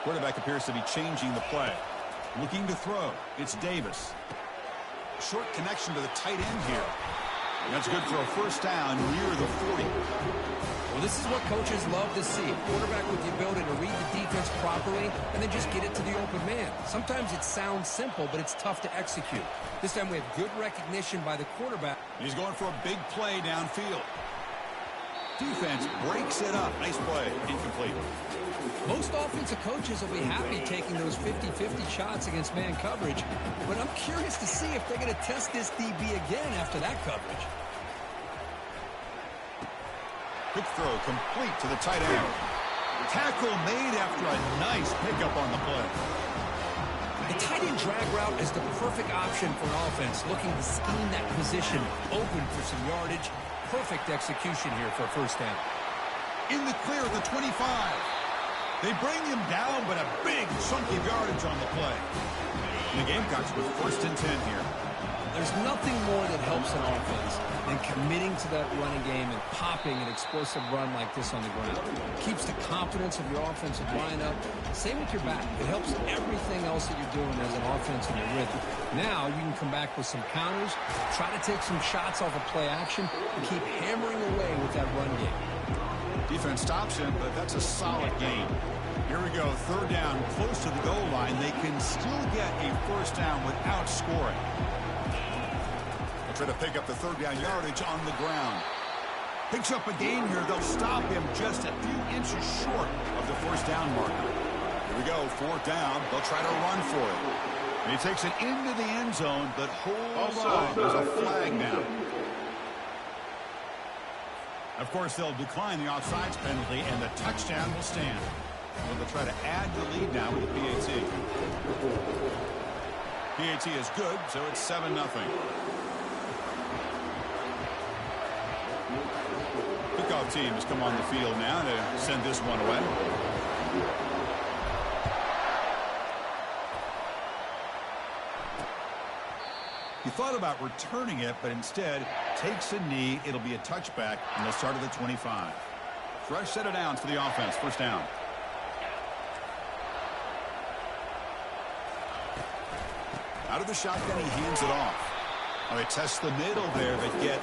Quarterback appears to be changing the play. Looking to throw. It's Davis. Short connection to the tight end here. And that's good for a 1st down near the 40. Well, this is what coaches love to see. A quarterback with the ability to read the defense properly and then just get it to the open man. Sometimes it sounds simple, but it's tough to execute. This time we have good recognition by the quarterback. He's going for a big play downfield. Defense breaks it up. Nice play. Incomplete. Most offensive coaches will be happy taking those 50-50 shots against man coverage, but I'm curious to see if they're going to test this DB again after that coverage. Quick throw complete to the tight end. Tackle made after a nice pickup on the play. The tight end drag route is the perfect option for an offense looking to scheme that position open for some yardage. Perfect execution here for a 1st down. In the clear at the 25. They bring him down, but a big chunk of yardage on the play. And the Gamecocks with 1st and 10 here. There's nothing more that helps an offense than committing to that running game and popping an explosive run like this on the ground. It keeps the confidence of your offensive line up. Same with your back. It helps everything else that you're doing as an offense in your rhythm. Now you can come back with some counters, try to take some shots off of play action, and keep hammering away with that run game. Defense stops him, but that's a solid gain. Here we go, 3rd down, close to the goal line. They can still get a 1st down without scoring. Try to pick up the 3rd down yardage on the ground. Picks up a gain here. They'll stop him just a few inches short of the 1st down marker. Here we go, 4th down. They'll try to run for it. And he takes it into the end zone, but hold on. There's a flag now. Of course, they'll decline the offsides penalty, and the touchdown will stand. And they'll try to add the lead now with the PAT. PAT is good, so it's 7-0. Kickoff team has come on the field now to send this one away. He thought about returning it, but instead takes a knee. It'll be a touchback, and they'll start at the 25. Fresh set of downs for the offense. 1st down. Out of the shotgun, he hands it off. Well, they test the middle there, but get...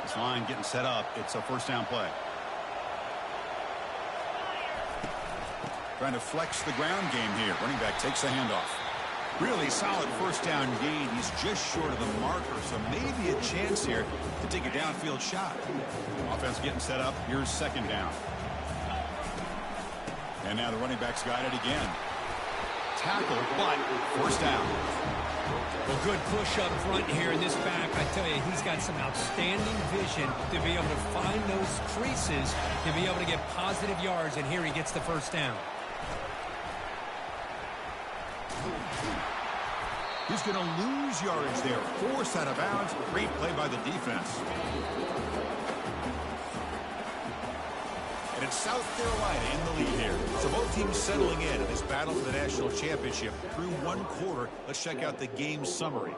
This line getting set up. It's a 1st down play. Trying to flex the ground game here. Running back takes the handoff. Really solid 1st down gain. He's just short of the marker, so maybe a chance here to take a downfield shot. Offense getting set up. Here's 2nd down. And now the running back's got it again. Tackle, but 1st down. Well, good push up front here in this back. I tell you, he's got some outstanding vision to be able to find those creases, to be able to get positive yards, and here he gets the 1st down. He's going to lose yardage there. Forced out of bounds. Great play by the defense. And it's South Carolina in the lead here. So both teams settling in this battle for the national championship through one quarter. Let's check out the game summary.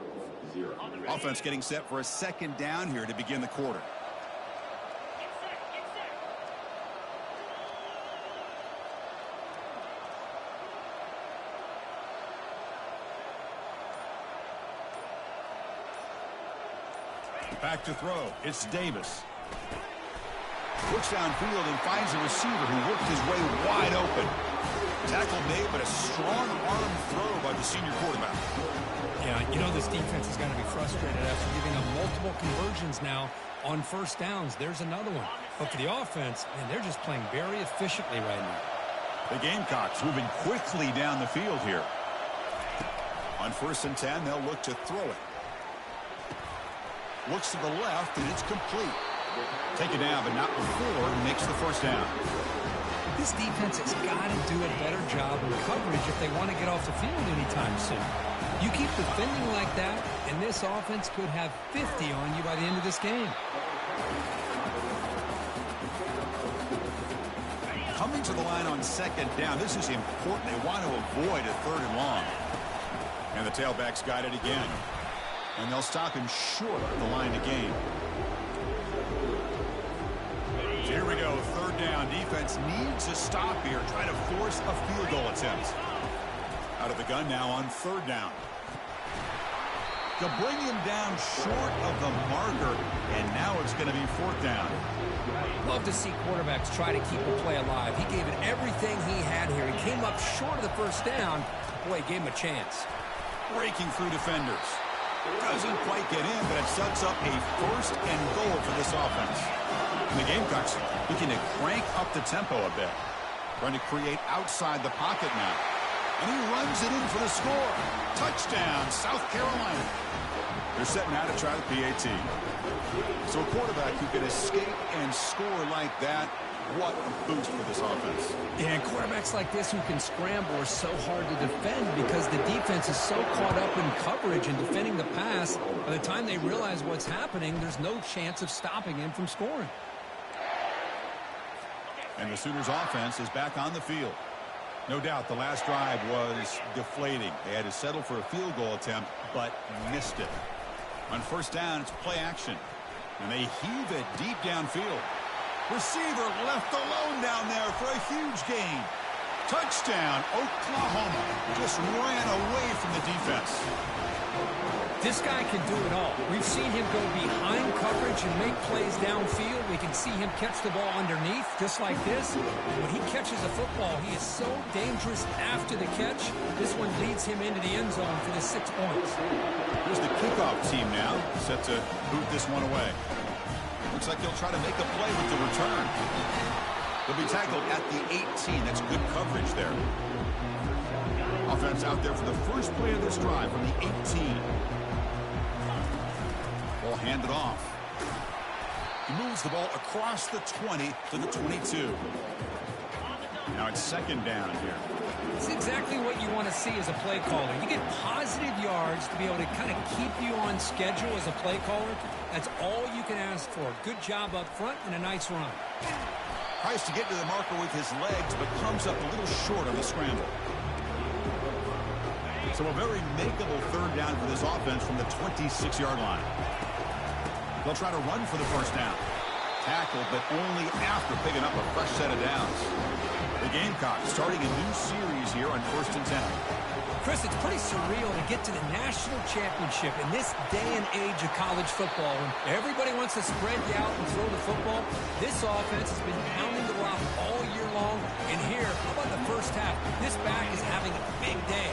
Offense getting set for a second down here to begin the quarter. Back to throw. It's Davis. Looks downfield and finds a receiver who worked his way wide open. Tackle made, but a strong arm throw by the senior quarterback. Yeah, you know this defense is going to be frustrated after giving up multiple conversions now on first downs. There's another one. But for the offense, man, they're just playing very efficiently right now. The Gamecocks moving quickly down the field here. On 1st and 10, they'll look to throw it. Looks to the left, and it's complete. Take it down, but not before it makes the first down. This defense has got to do a better job in coverage if they want to get off the field anytime soon. You keep defending like that, and this offense could have 50 on you by the end of this game. Coming to the line on 2nd down. This is important. They want to avoid a 3rd and long. And the tailback's got it again. And they'll stop him short of the line to gain. Here we go, 3rd down. Defense needs a stop here. Try to force a field goal attempt. Out of the gun now on 3rd down. They'll bring him down short of the marker, and now it's going to be 4th down. Love to see quarterbacks try to keep a play alive. He gave it everything he had here. He came up short of the 1st down. Boy, he gave him a chance. Breaking through defenders. Doesn't quite get in, but it sets up a 1st and goal for this offense. And the Gamecocks looking to crank up the tempo a bit. Trying to create outside the pocket now. And he runs it in for the score. Touchdown, South Carolina. They're setting out to try the PAT. So a quarterback who can escape and score like that, what a boost for this offense. Yeah, and quarterbacks like this who can scramble are so hard to defend because the defense is so caught up in coverage and defending the pass. By the time they realize what's happening, there's no chance of stopping him from scoring. And the Sooners offense is back on the field. No doubt the last drive was deflating. They had to settle for a field goal attempt, but missed it. On 1st down, it's play action. And they heave it deep downfield. Receiver left alone down there for a huge gain. Touchdown, Oklahoma. Just ran away from the defense. This guy can do it all. We've seen him go behind coverage and make plays downfield. We can see him catch the ball underneath, just like this. When he catches a football, he is so dangerous after the catch. This one leads him into the end zone for the 6 points. Here's the kickoff team now, set to boot this one away. Looks like they'll try to make a play with the return. They'll be tackled at the 18. That's good coverage there. Offense out there for the first play of this drive from the 18. Ball handed off. He moves the ball across the 20 to the 22. Now it's 2nd down here. It's exactly what you want to see as a play caller. You get positive yards to be able to kind of keep you on schedule as a play caller. That's all you can ask for. Good job up front and a nice run. Tries to get to the marker with his legs, but comes up a little short on the scramble. So a very makeable 3rd down for this offense from the 26-yard line. They'll try to run for the 1st down. Tackled, but only after picking up a fresh set of downs. The Gamecocks starting a new series here on 1st and 10. Chris, it's pretty surreal to get to the national championship in this day and age of college football. When everybody wants to spread you out and throw the football, this offense has been pounding the rock all year long. And here, how about the 1st half? This back is having a big day.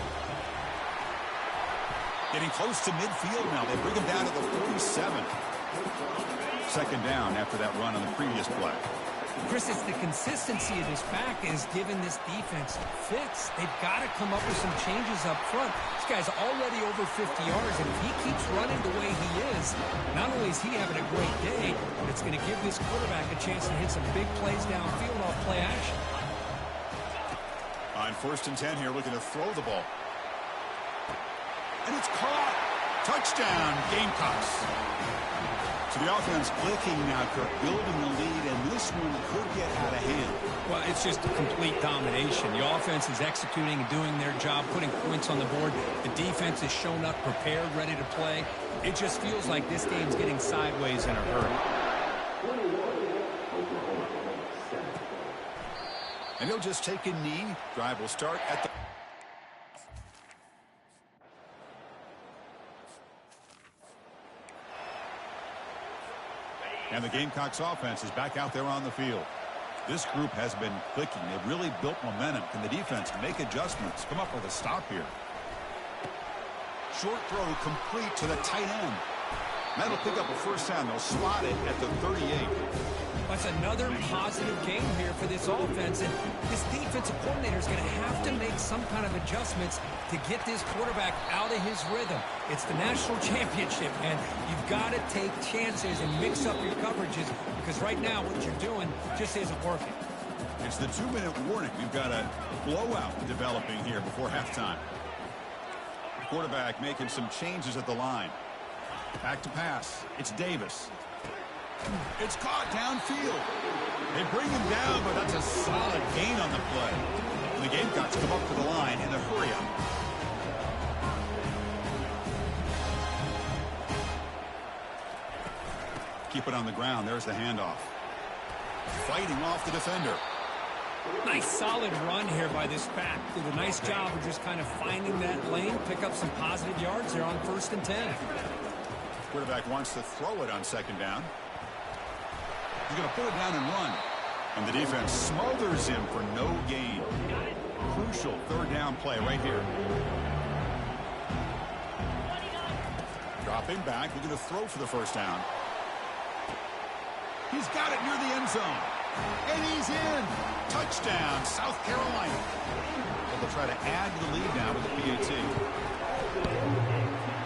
Getting close to midfield now. They bring him down to the 47. 2nd down after that run on the previous play. Chris, it's the consistency of this back is giving this defense fits. They've got to come up with some changes up front. This guy's already over 50 yards, and if he keeps running the way he is, not only is he having a great day, but it's going to give this quarterback a chance to hit some big plays downfield off play action. On 1st and 10 here, looking to throw the ball. And it's caught. Touchdown, Gamecocks. So the offense clicking now, Kirk, building the lead, and this one could get out of hand. Well, it's just complete domination. The offense is executing and doing their job, putting points on the board. The defense is shown up, prepared, ready to play. It just feels like this game's getting sideways in a hurry. And he'll just take a knee. Drive will start at the... And the Gamecocks offense is back out there on the field. This group has been clicking. They've really built momentum. Can the defense make adjustments? Come up with a stop here. Short throw complete to the tight end. That'll pick up a first down. They'll slot it at the 38. That's another positive game here for this offense, and this defensive coordinator is going to have to make some kind of adjustments to get this quarterback out of his rhythm. It's the national championship, and you've got to take chances and mix up your coverages, because right now what you're doing just isn't working. It's the 2-minute warning. We've got a blowout developing here before halftime. Quarterback making some changes at the line. Back to pass. It's Davis. It's caught downfield. They bring him down, but that's a solid gain on the play. And the Gamecocks come up to the line in a hurry-up. Keep it on the ground. There's the handoff. Fighting off the defender. Nice solid run here by this back. Did a nice job of just kind of finding that lane, pick up some positive yards there on 1st and 10. Quarterback wants to throw it on 2nd down. He's going to put it down and run. And the defense smothers him for no gain. Crucial 3rd down play right here. Dropping back, looking to throw for the 1st down. He's got it near the end zone. And he's in. Touchdown, South Carolina. Well, they'll try to add to the lead now with the PAT.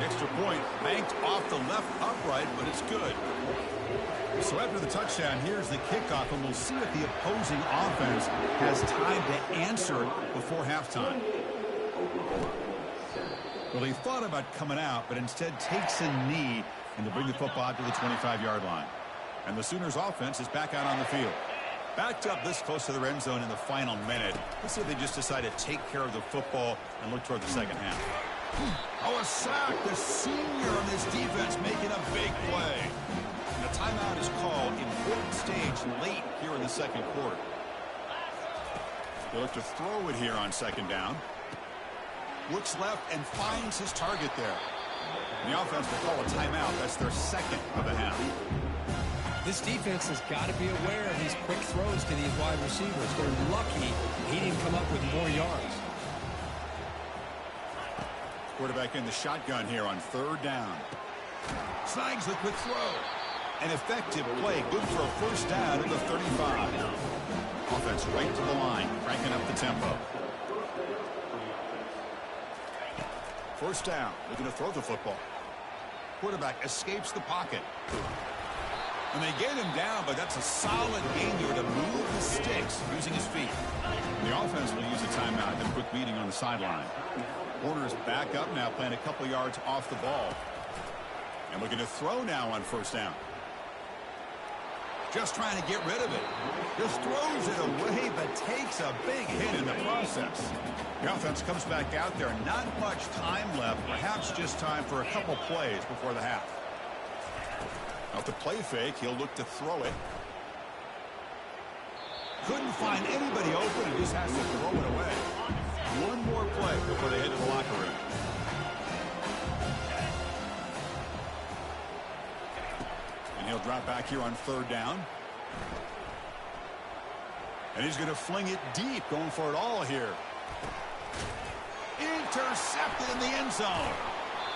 Extra point banked off the left upright, but it's good. So after the touchdown, here's the kickoff, and we'll see if the opposing offense has time to answer before halftime. Well, he thought about coming out, but instead takes a knee and to bring the football out to the 25-yard line. And the Sooners offense is back out on the field. Backed up this close to the end zone in the final minute. Let's see if they just decide to take care of the football and look toward the second half. Oh, a sack. The senior on this defense making a big play. And the timeout is called. Important stage late here in the 2nd quarter. They look to throw it here on 2nd down. Looks left and finds his target there. And the offense will call a timeout. That's their 2nd of the half. This defense has got to be aware of these quick throws to these wide receivers. They're lucky he didn't come up with more yards. Quarterback in the shotgun here on 3rd down. Snags the quick throw. An effective play. Good for a 1st down at the 35. Offense right to the line, cranking up the tempo. 1st down. Looking to throw the football. Quarterback escapes the pocket. And they get him down, but that's a solid gain here to move the sticks using his feet. And the offense will use a timeout and a quick meeting on the sideline. Warner's back up now, playing a couple yards off the ball. And looking to throw now on 1st down. Just trying to get rid of it. Just throws it away, but takes a big hit in the process. The offense comes back out there. Not much time left. Perhaps just time for a couple plays before the half. Now to play fake, he'll look to throw it. Couldn't find anybody open and just has to throw it away. One more play before they head to the locker room. And he'll drop back here on 3rd down. And he's going to fling it deep, going for it all here. Intercepted in the end zone.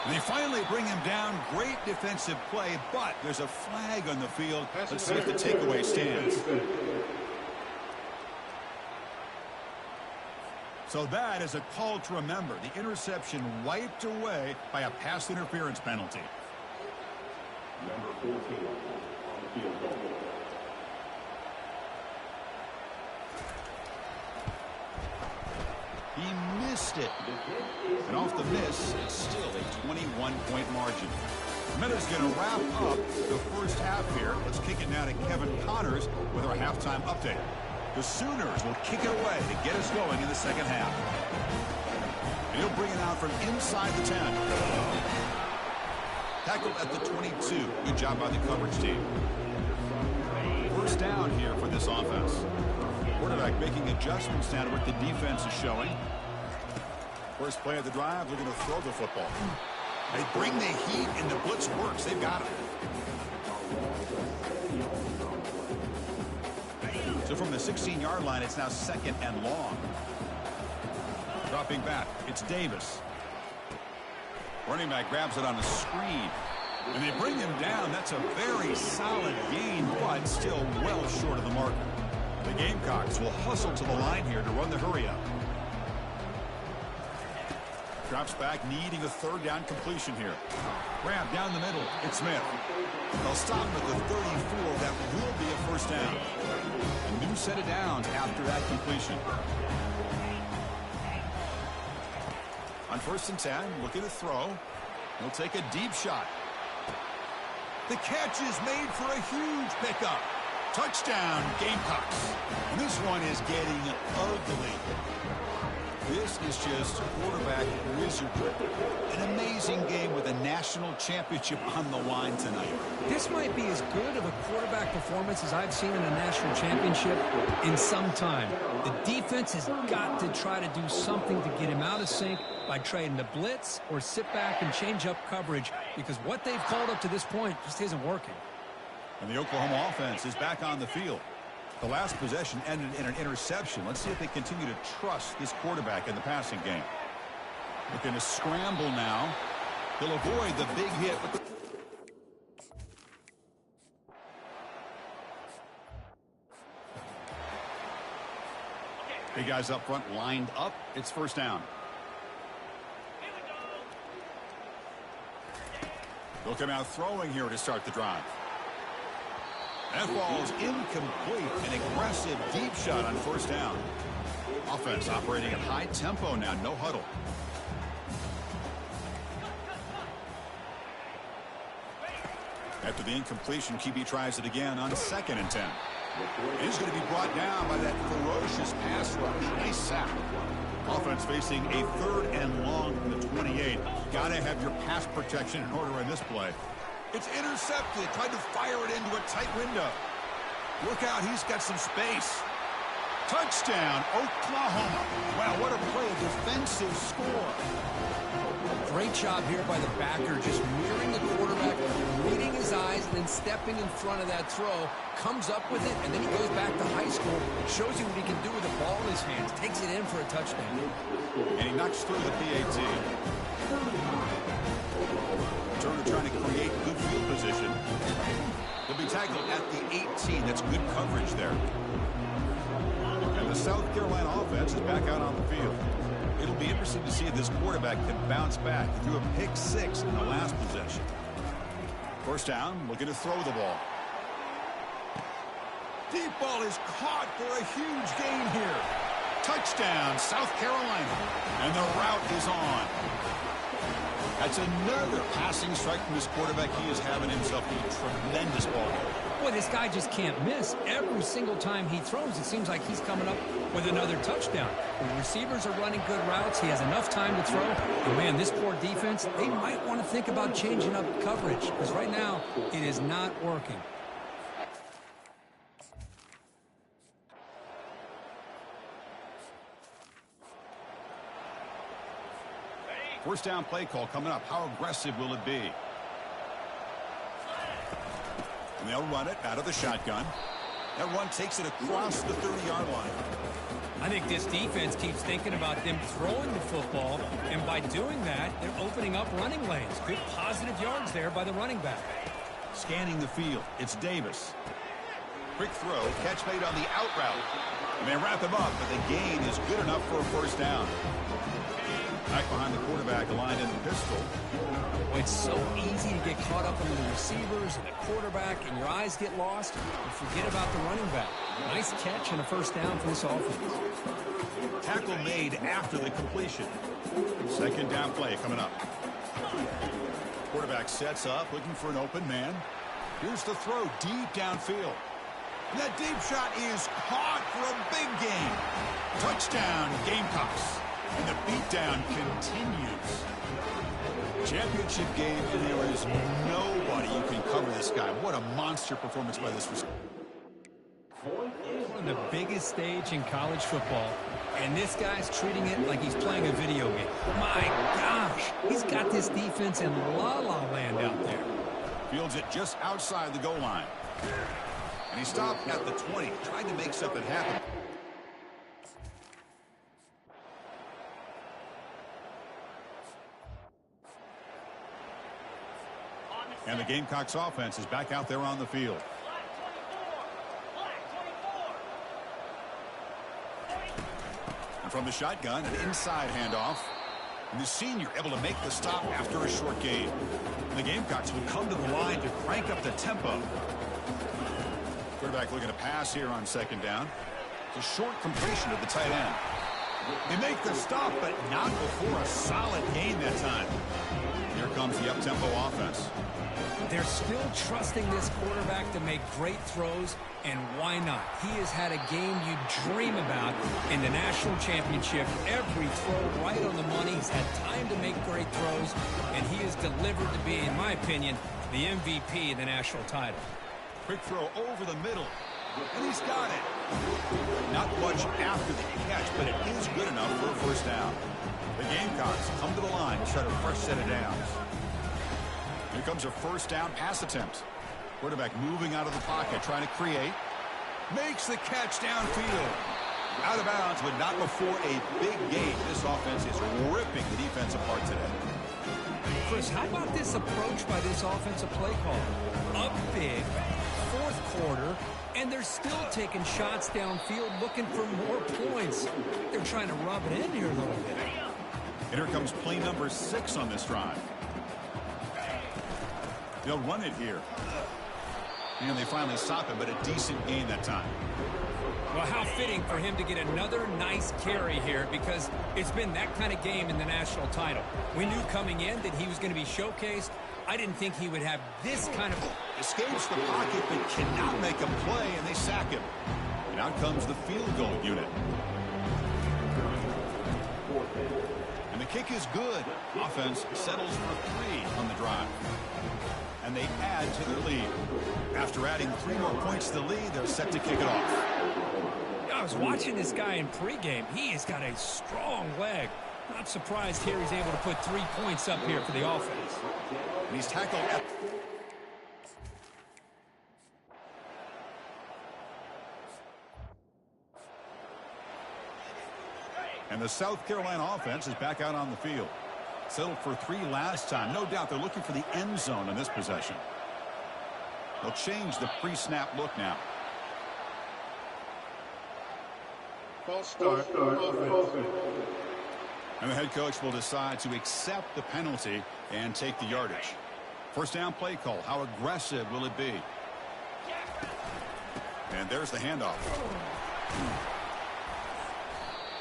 And they finally bring him down. Great defensive play, but there's a flag on the field. Let's see if the takeaway stands. So that is a call to remember. The interception wiped away by a pass interference penalty. Number 14 on the field goal. He missed it. And off the miss, it's still a 21-point margin. Minutes going to wrap up the first half here. Let's kick it now to Kevin Connors with our halftime update. The Sooners will kick it away to get us going in the second half. And he'll bring it out from inside the 10. Tackled at the 22. Good job by the coverage team. First down here for this offense. Quarterback making adjustments now to what the defense is showing. First play of the drive, looking to throw the football. They bring the heat and the blitz works. They've got it. So from the 16-yard line, it's now second and long. Dropping back, it's Davis. Running back grabs it on a screen. And they bring him down. That's a very solid gain, but still well short of the mark. The Gamecocks will hustle to the line here to run the hurry up. Drops back, needing a third down completion here. Grab down the middle. It's Smith. They'll stop him at the 34. That will be a first down. A new set of downs after that completion. On 1st and 10, looking to throw. He'll take a deep shot. The catch is made for a huge pickup. Touchdown, Gamecocks. And this one is getting ugly. This is just quarterback wizardry. An amazing game with a national championship on the line tonight. This might be as good of a quarterback performance as I've seen in a national championship in some time. The defense has got to try to do something to get him out of sync by trading the blitz or sit back and change up coverage, because what they've called up to this point just isn't working. And the Oklahoma offense is back on the field. The last possession ended in an interception. Let's see if they continue to trust this quarterback in the passing game. Looking to scramble now. He'll avoid the big hit. Big guys up front lined up. It's first down. They'll come out throwing here to start the drive. That ball's incomplete. An aggressive deep shot on first down. Offense operating at high tempo now. No huddle. After the incompletion, QB tries it again on 2nd and 10. He's going to be brought down by that ferocious pass rush. Nice sack. Offense facing a 3rd and long from the 28. Got to have your pass protection in order in this play. It's intercepted. Tried to fire it into a tight window. Look out, he's got some space. Touchdown, Oklahoma. Wow, what a play. A defensive score. Great job here by the backer, just mirroring the quarterback, reading his eyes, and then stepping in front of that throw. Comes up with it, and then he goes back to high school. Shows you what he can do with the ball in his hands. Takes it in for a touchdown. And he knocks through the PAT. Turner trying to create good field position. He'll be tackled at the 18. That's good coverage there. And the South Carolina offense is back out on the field. It'll be interesting to see if this quarterback can bounce back. He threw a pick-6 in the last possession. First down, looking to throw the ball. Deep ball is caught for a huge gain here. Touchdown, South Carolina. And the route is on. That's another passing strike from this quarterback. He is having himself a tremendous ball game. Boy, this guy just can't miss. Every single time he throws, it seems like he's coming up with another touchdown. The receivers are running good routes. He has enough time to throw. And, man, this poor defense, they might want to think about changing up coverage, because right now it is not working. First down play call coming up. How aggressive will it be? And they'll run it out of the shotgun. That run takes it across the 30-yard line. I think this defense keeps thinking about them throwing the football, and by doing that, they're opening up running lanes. Good positive yards there by the running back. Scanning the field, it's Davis. Quick throw, catch made on the out route. And they wrap him up, but the gain is good enough for a first down. Back behind the quarterback, aligned in the pistol. It's so easy to get caught up in the receivers and the quarterback, and your eyes get lost. You forget about the running back. Nice catch and a first down for this offense. Tackle made after the completion. Second down play coming up. Quarterback sets up, looking for an open man. Here's the throw deep downfield. And that deep shot is caught for a big gain. Touchdown, Gamecocks. And the beatdown continues. Championship game, and there is nobody who can cover this guy. What a monster performance by this receiver. On the biggest stage in college football, and this guy's treating it like he's playing a video game. My gosh, he's got this defense in la-la land out there. Fields it just outside the goal line. And he stopped at the 20, trying to make something happen. And the Gamecocks offense is back out there on the field. And from the shotgun, an inside handoff. And the senior able to make the stop after a short gain. And the Gamecocks will come to the line to crank up the tempo. Quarterback looking to pass here on second down. It's a short completion to the tight end. They make the stop, but not before a solid gain that time. Here comes the up-tempo offense. They're still trusting this quarterback to make great throws, and why not? He has had a game you dream about in the national championship. Every throw right on the money. He's had time to make great throws, and he is delivered to be, in my opinion, the MVP of the national title. Quick throw over the middle, and he's got it. Not much after the catch, but it is good enough for a first down. The Gamecocks come to the line to start a fresh set of downs. Here comes a first down pass attempt. Quarterback moving out of the pocket, trying to create. Makes the catch downfield. Out of bounds, but not before a big gain. This offense is ripping the defense apart today. Chris, how about this approach by this offensive play call? Up big, fourth quarter, and they're still taking shots downfield looking for more points. They're trying to rub it in here a little bit. And here comes play number 6 on this drive. They'll run it here. And they finally stop it, but a decent gain that time. Well, how fitting for him to get another nice carry here, because it's been that kind of game in the national title. We knew coming in that he was going to be showcased. I didn't think he would have this kind of... Escapes the pocket, but cannot make a play, and they sack him. And out comes the field goal unit. And the kick is good. Offense settles for 3 on the drive. And they add to their lead. After adding 3 more points to the lead, they're set to kick it off. I was watching this guy in pregame. He has got a strong leg. Not surprised here he's able to put 3 points up here for the offense. And he's tackled at... And the South Carolina offense is back out on the field. Settled for 3 last time. No doubt they're looking for the end zone in this possession. They'll change the pre-snap look now. False start. And the head coach will decide to accept the penalty and take the yardage. First down play call. How aggressive will it be? And there's the handoff.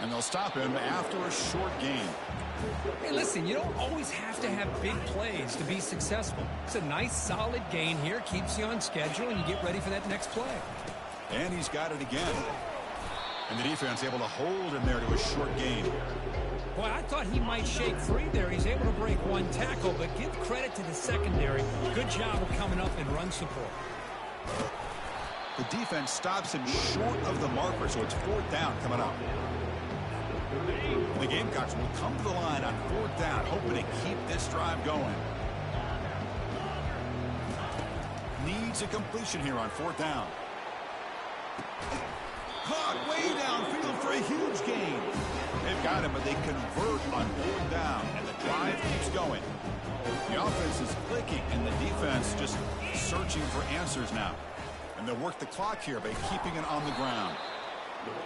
And they'll stop him after a short gain. Hey, listen, you don't always have to have big plays to be successful. It's a nice, solid gain here. Keeps you on schedule, and you get ready for that next play. And he's got it again. And the defense able to hold him there to a short gain. Boy, I thought he might shake free there. He's able to break 1 tackle, but give credit to the secondary. Good job of coming up in run support. The defense stops him short of the marker, so it's 4th down coming up. The Gamecocks will come to the line on 4th down, hoping to keep this drive going. Needs a completion here on 4th down. Caught way downfield for a huge gain. They've got him, but they convert on 4th down, and the drive keeps going. The offense is clicking, and the defense just searching for answers now. And they'll work the clock here by keeping it on the ground.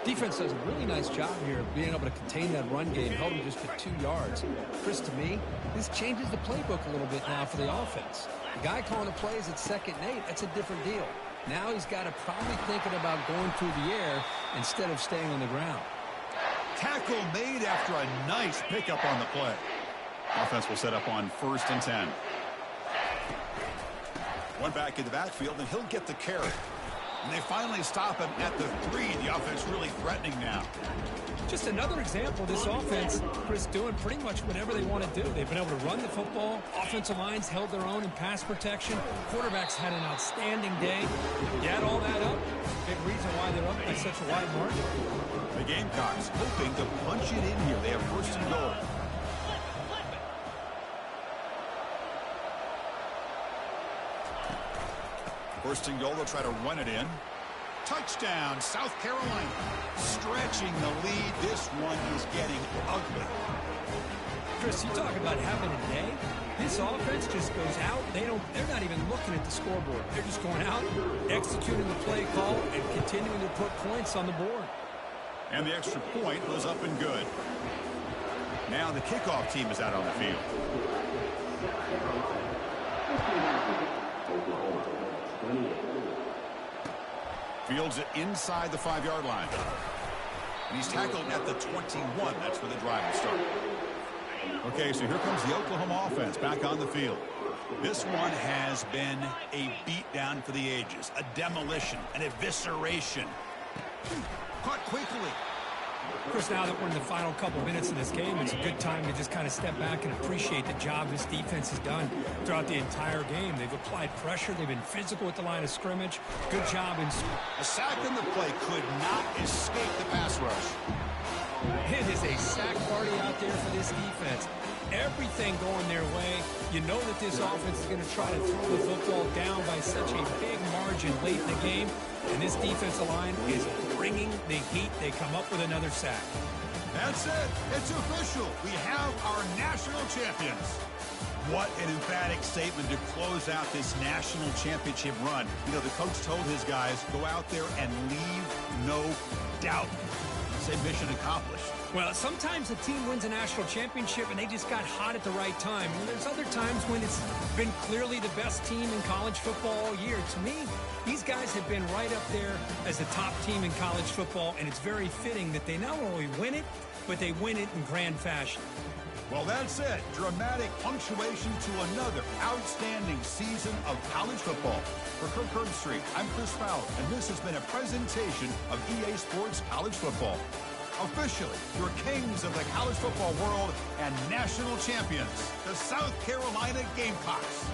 Defense does a really nice job here of being able to contain that run game, held him just to 2 yards. Chris, to me, this changes the playbook a little bit now for the offense. The guy calling the plays at 2nd and 8, that's a different deal. Now he's got to probably thinking about going through the air instead of staying on the ground. Tackle made after a nice pickup on the play. Offense will set up on 1st and 10. One back in the backfield, and he'll get the carry. And they finally stop him at the 3. The offense really threatening now. Just another example of this offense, Chris, doing pretty much whatever they want to do. They've been able to run the football. Offensive lines held their own in pass protection. Quarterbacks had an outstanding day. You add all that up, big reason why they're up by such a wide margin. The Gamecocks hoping to punch it in here. They have 1st and goal. First and goal, they'll try to run it in. Touchdown, South Carolina. Stretching the lead. This one is getting ugly. Chris, you talk about having a day. This offense just goes out. They're not even looking at the scoreboard. They're just going out, executing the play call, and continuing to put points on the board. And the extra point was up and good. Now the kickoff team is out on the field. Fields it inside the 5-yard line. And he's tackled at the 21. That's where the drive will start. Okay, so here comes the Oklahoma offense back on the field. This one has been a beatdown for the ages, a demolition, an evisceration. Caught quickly. Chris, now that we're in the final couple minutes of this game, it's a good time to just kind of step back and appreciate the job this defense has done throughout the entire game. They've applied pressure. They've been physical at the line of scrimmage. Good job in... A sack in the play could not escape the pass rush. It is a sack party out there for this defense. Everything going their way. You know that this offense is going to try to throw the football down by such a big margin late in the game. And this defensive line is bringing the heat. They come up with another sack. That's it. It's official. We have our national champions. What an emphatic statement to close out this national championship run. You know, the coach told his guys, go out there and leave no doubt. Say mission accomplished. Well, sometimes a team wins a national championship and they just got hot at the right time. And there's other times when it's been clearly the best team in college football all year. To me, these guys have been right up there as the top team in college football, and it's very fitting that they not only win it, but they win it in grand fashion. Well, that's it. Dramatic punctuation to another outstanding season of college football. For Kirk Herbstreit, I'm Chris Fowler, and this has been a presentation of EA Sports College Football. Officially, your kings of the college football world and national champions, the South Carolina Gamecocks.